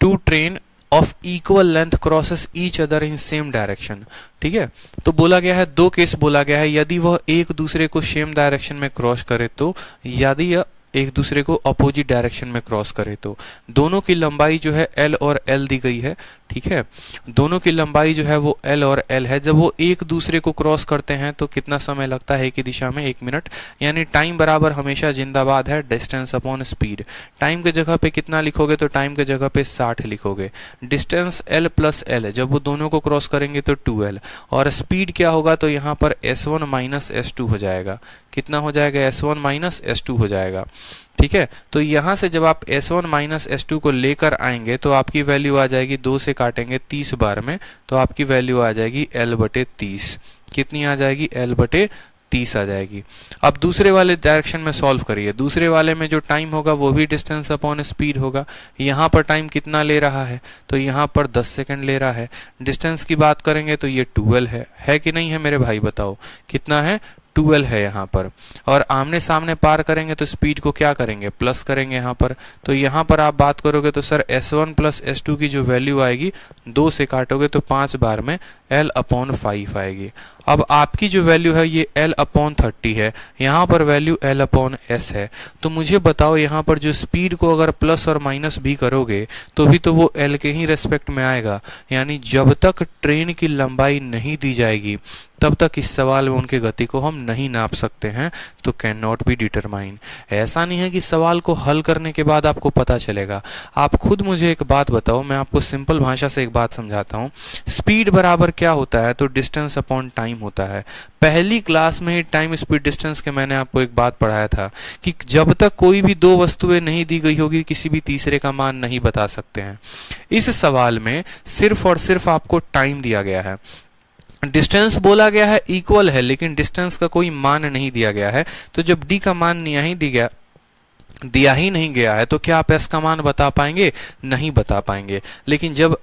Two train of equal length crosses each other in same direction, ठीक है। तो बोला गया है, दो केस बोला गया है, यदि वह एक दूसरे को सेम डायरेक्शन में क्रॉस करे तो, यदि यह एक दूसरे को अपोजिट डायरेक्शन में क्रॉस करे तो। दोनों की लंबाई जो है L और L दी गई है, ठीक है। दोनों की लंबाई जो है वो L और L है। जब वो एक दूसरे को क्रॉस करते हैं तो कितना समय लगता है एक ही दिशा में? 1 मिनट, यानी टाइम बराबर हमेशा जिंदाबाद है डिस्टेंस अपॉन स्पीड। टाइम के जगह पे कितना लिखोगे, तो टाइम के जगह पे 60 लिखोगे। डिस्टेंस L प्लस L, जब वो दोनों को क्रॉस करेंगे तो 2L, और स्पीड क्या होगा, तो यहाँ पर S1 माइनस S2 हो जाएगा। कितना हो जाएगा? S1 माइनस S2 हो जाएगा, ठीक है। तो यहां से जब आप S1 माइनस S2 को लेकर आएंगे तो आपकी वैल्यू आ जाएगी, 2 से काटेंगे 30 बार में, तो आपकी वैल्यू आ जाएगी L/30। कितनी आ जाएगी? L/30 आ जाएगी। अब दूसरे वाले डायरेक्शन में सॉल्व करिए। दूसरे वाले में जो टाइम होगा वो भी डिस्टेंस अपॉन स्पीड होगा। यहाँ पर टाइम कितना ले रहा है, तो यहाँ पर 10 सेकंड ले रहा है। डिस्टेंस की बात करेंगे तो ये 12 है कि नहीं है मेरे भाई? बताओ कितना है? 12 है यहाँ पर। और आमने सामने पार करेंगे तो स्पीड को क्या करेंगे? प्लस करेंगे यहाँ पर। तो यहाँ पर आप बात करोगे तो सर S1 प्लस S2 की जो वैल्यू आएगी, 2 से काटोगे तो 5 बार में L/5 आएगी। अब आपकी जो वैल्यू है ये L/30 है, यहाँ पर वैल्यू L/S है। तो मुझे बताओ यहाँ पर जो स्पीड को अगर प्लस और माइनस भी करोगे तो भी तो वो L के ही रेस्पेक्ट में आएगा। यानी जब तक ट्रेन की लंबाई नहीं दी जाएगी तब तक इस सवाल में उनकी गति को हम नहीं नाप सकते हैं, तो कैन नॉट बी डिटरमाइन। ऐसा नहीं है कि सवाल को हल करने के बाद आपको पता चलेगा। आप खुद मुझे एक बात बताओ, मैं आपको सिंपल भाषा से एक बात समझाता हूँ। स्पीड बराबर क्या होता है, तो डिस्टेंस अपॉन टाइम होता है। पहली क्लास में ही टाइम स्पीड डिस्टेंस के मैंने आपको एक बात पढ़ाया था कि जब तक कोई भी दो वस्तुएं नहीं दी गई होगी किसी भी तीसरे का मान नहीं बता सकते हैं। इस सवाल में सिर्फ और सिर्फ आपको टाइम दिया गया है। डिस्टेंस बोला गया है इक्वल है, लेकिन डिस्टेंस का कोई मान नहीं दिया गया है। तो जब डी का मान दिया ही नहीं गया है तो क्या आप एस का मान बता पाएंगे? नहीं बता पाएंगे। लेकिन जब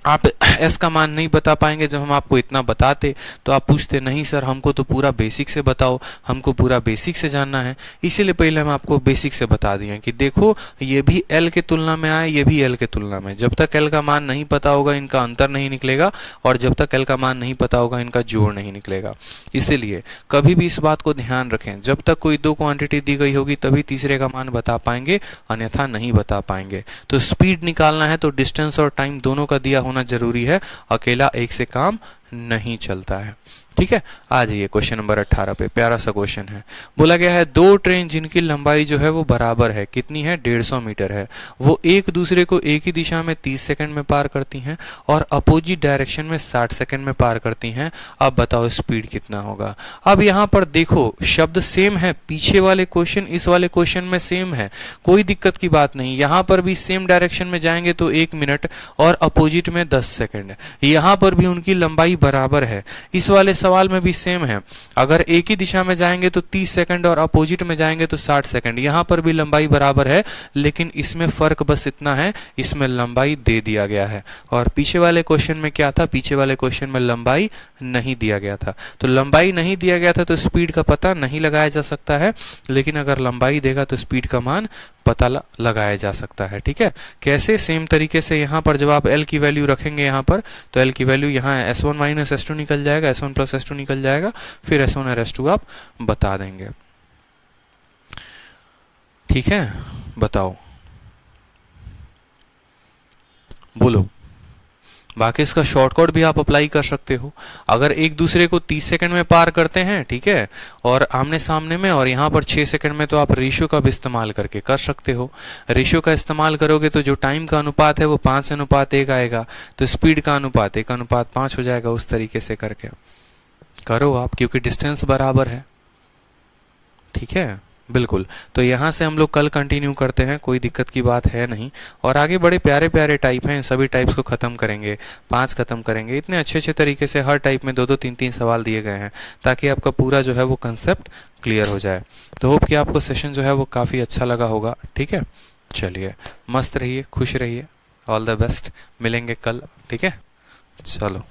आप एस का मान नहीं बता पाएंगे, जब हम आपको इतना बताते तो आप पूछते नहीं सर हमको तो पूरा बेसिक से बताओ, हमको पूरा बेसिक से जानना है। इसीलिए पहले हम आपको बेसिक से बता दिए कि देखो ये भी एल के तुलना में आए, ये भी एल के तुलना में। जब तक एल का मान नहीं पता होगा इनका अंतर नहीं निकलेगा, और जब तक एल का मान नहीं पता होगा इनका जोड़ नहीं निकलेगा। इसीलिए कभी भी इस बात को ध्यान रखें, जब तक कोई दो क्वांटिटी दी गई होगी तभी तीसरे का मान बता पाएंगे, अन्यथा नहीं बता पाएंगे। तो स्पीड निकालना है तो डिस्टेंस और टाइम दोनों का दिया होना जरूरी है, अकेला एक से काम नहीं चलता है। ठीक है, आ जाइए क्वेश्चन नंबर 18 पे। प्यारा सा क्वेश्चन है। बोला गया है दो ट्रेन जिनकी लंबाई जो है वो बराबर है, कितनी है? 150 मीटर है। वो एक दूसरे को एक ही दिशा में 30 सेकंड में पार करती हैं और अपोजिट डायरेक्शन में 60 सेकंड में पार करती हैं। अब बताओ स्पीड कितना होगा। अब यहाँ पर देखो शब्द सेम है, पीछे वाले क्वेश्चन इस वाले क्वेश्चन में सेम है, कोई दिक्कत की बात नहीं। यहाँ पर भी सेम डायरेक्शन में जाएंगे तो 1 मिनट और अपोजिट में 10 सेकंड। यहाँ पर भी उनकी लंबाई बराबर है। इस वाले सवाल में भी सेम है, अगर एक ही दिशा में जाएंगे तो 30 सेकंड और अपोजिट में जाएंगे तो 60 सेकंड। यहां पर भी लंबाई बराबर है, लेकिन इसमें फर्क बस इतना है, इसमें लंबाई दे दिया गया है और पीछे वाले क्वेश्चन में क्या था, पीछे वाले क्वेश्चन में लंबाई नहीं दिया गया था। तो लंबाई नहीं दिया गया था तो स्पीड का पता नहीं लगाया जा सकता है, लेकिन अगर लंबाई देगा तो स्पीड का मान पता लगाया जा सकता है। ठीक है, कैसे? सेम तरीके से यहाँ पर जब आप L की वैल्यू रखेंगे यहाँ पर, तो L की वैल्यू यहाँ S1 माइनस S2 निकल जाएगा, S1 प्लस S2 निकल जाएगा, फिर S1 और S2 आप बता देंगे। ठीक है, बताओ, बोलो। बाकी इसका शॉर्टकट भी आप अप्लाई कर सकते हो। अगर एक दूसरे को 30 सेकंड में पार करते हैं, ठीक है, और आमने सामने में, और यहाँ पर 6 सेकंड में, तो आप रेशियो का भी इस्तेमाल करके कर सकते हो। रेशियो का इस्तेमाल करोगे तो जो टाइम का अनुपात है वो 5:1 आएगा, तो स्पीड का अनुपात 1:5 हो जाएगा। उस तरीके से करके करो आप, क्योंकि डिस्टेंस बराबर है। ठीक है, बिल्कुल। तो यहाँ से हम लोग कल कंटिन्यू करते हैं, कोई दिक्कत की बात है नहीं। और आगे बड़े प्यारे प्यारे टाइप हैं, सभी टाइप्स को ख़त्म करेंगे, 5 ख़त्म करेंगे। इतने अच्छे अच्छे तरीके से हर टाइप में 2-2 3-3 सवाल दिए गए हैं, ताकि आपका पूरा जो है वो कंसेप्ट क्लियर हो जाए। तो होप कि आपको सेशन जो है वो काफ़ी अच्छा लगा होगा। ठीक है, चलिए, मस्त रहिए, खुश रहिए, ऑल द बेस्ट। मिलेंगे कल। ठीक है, चलो।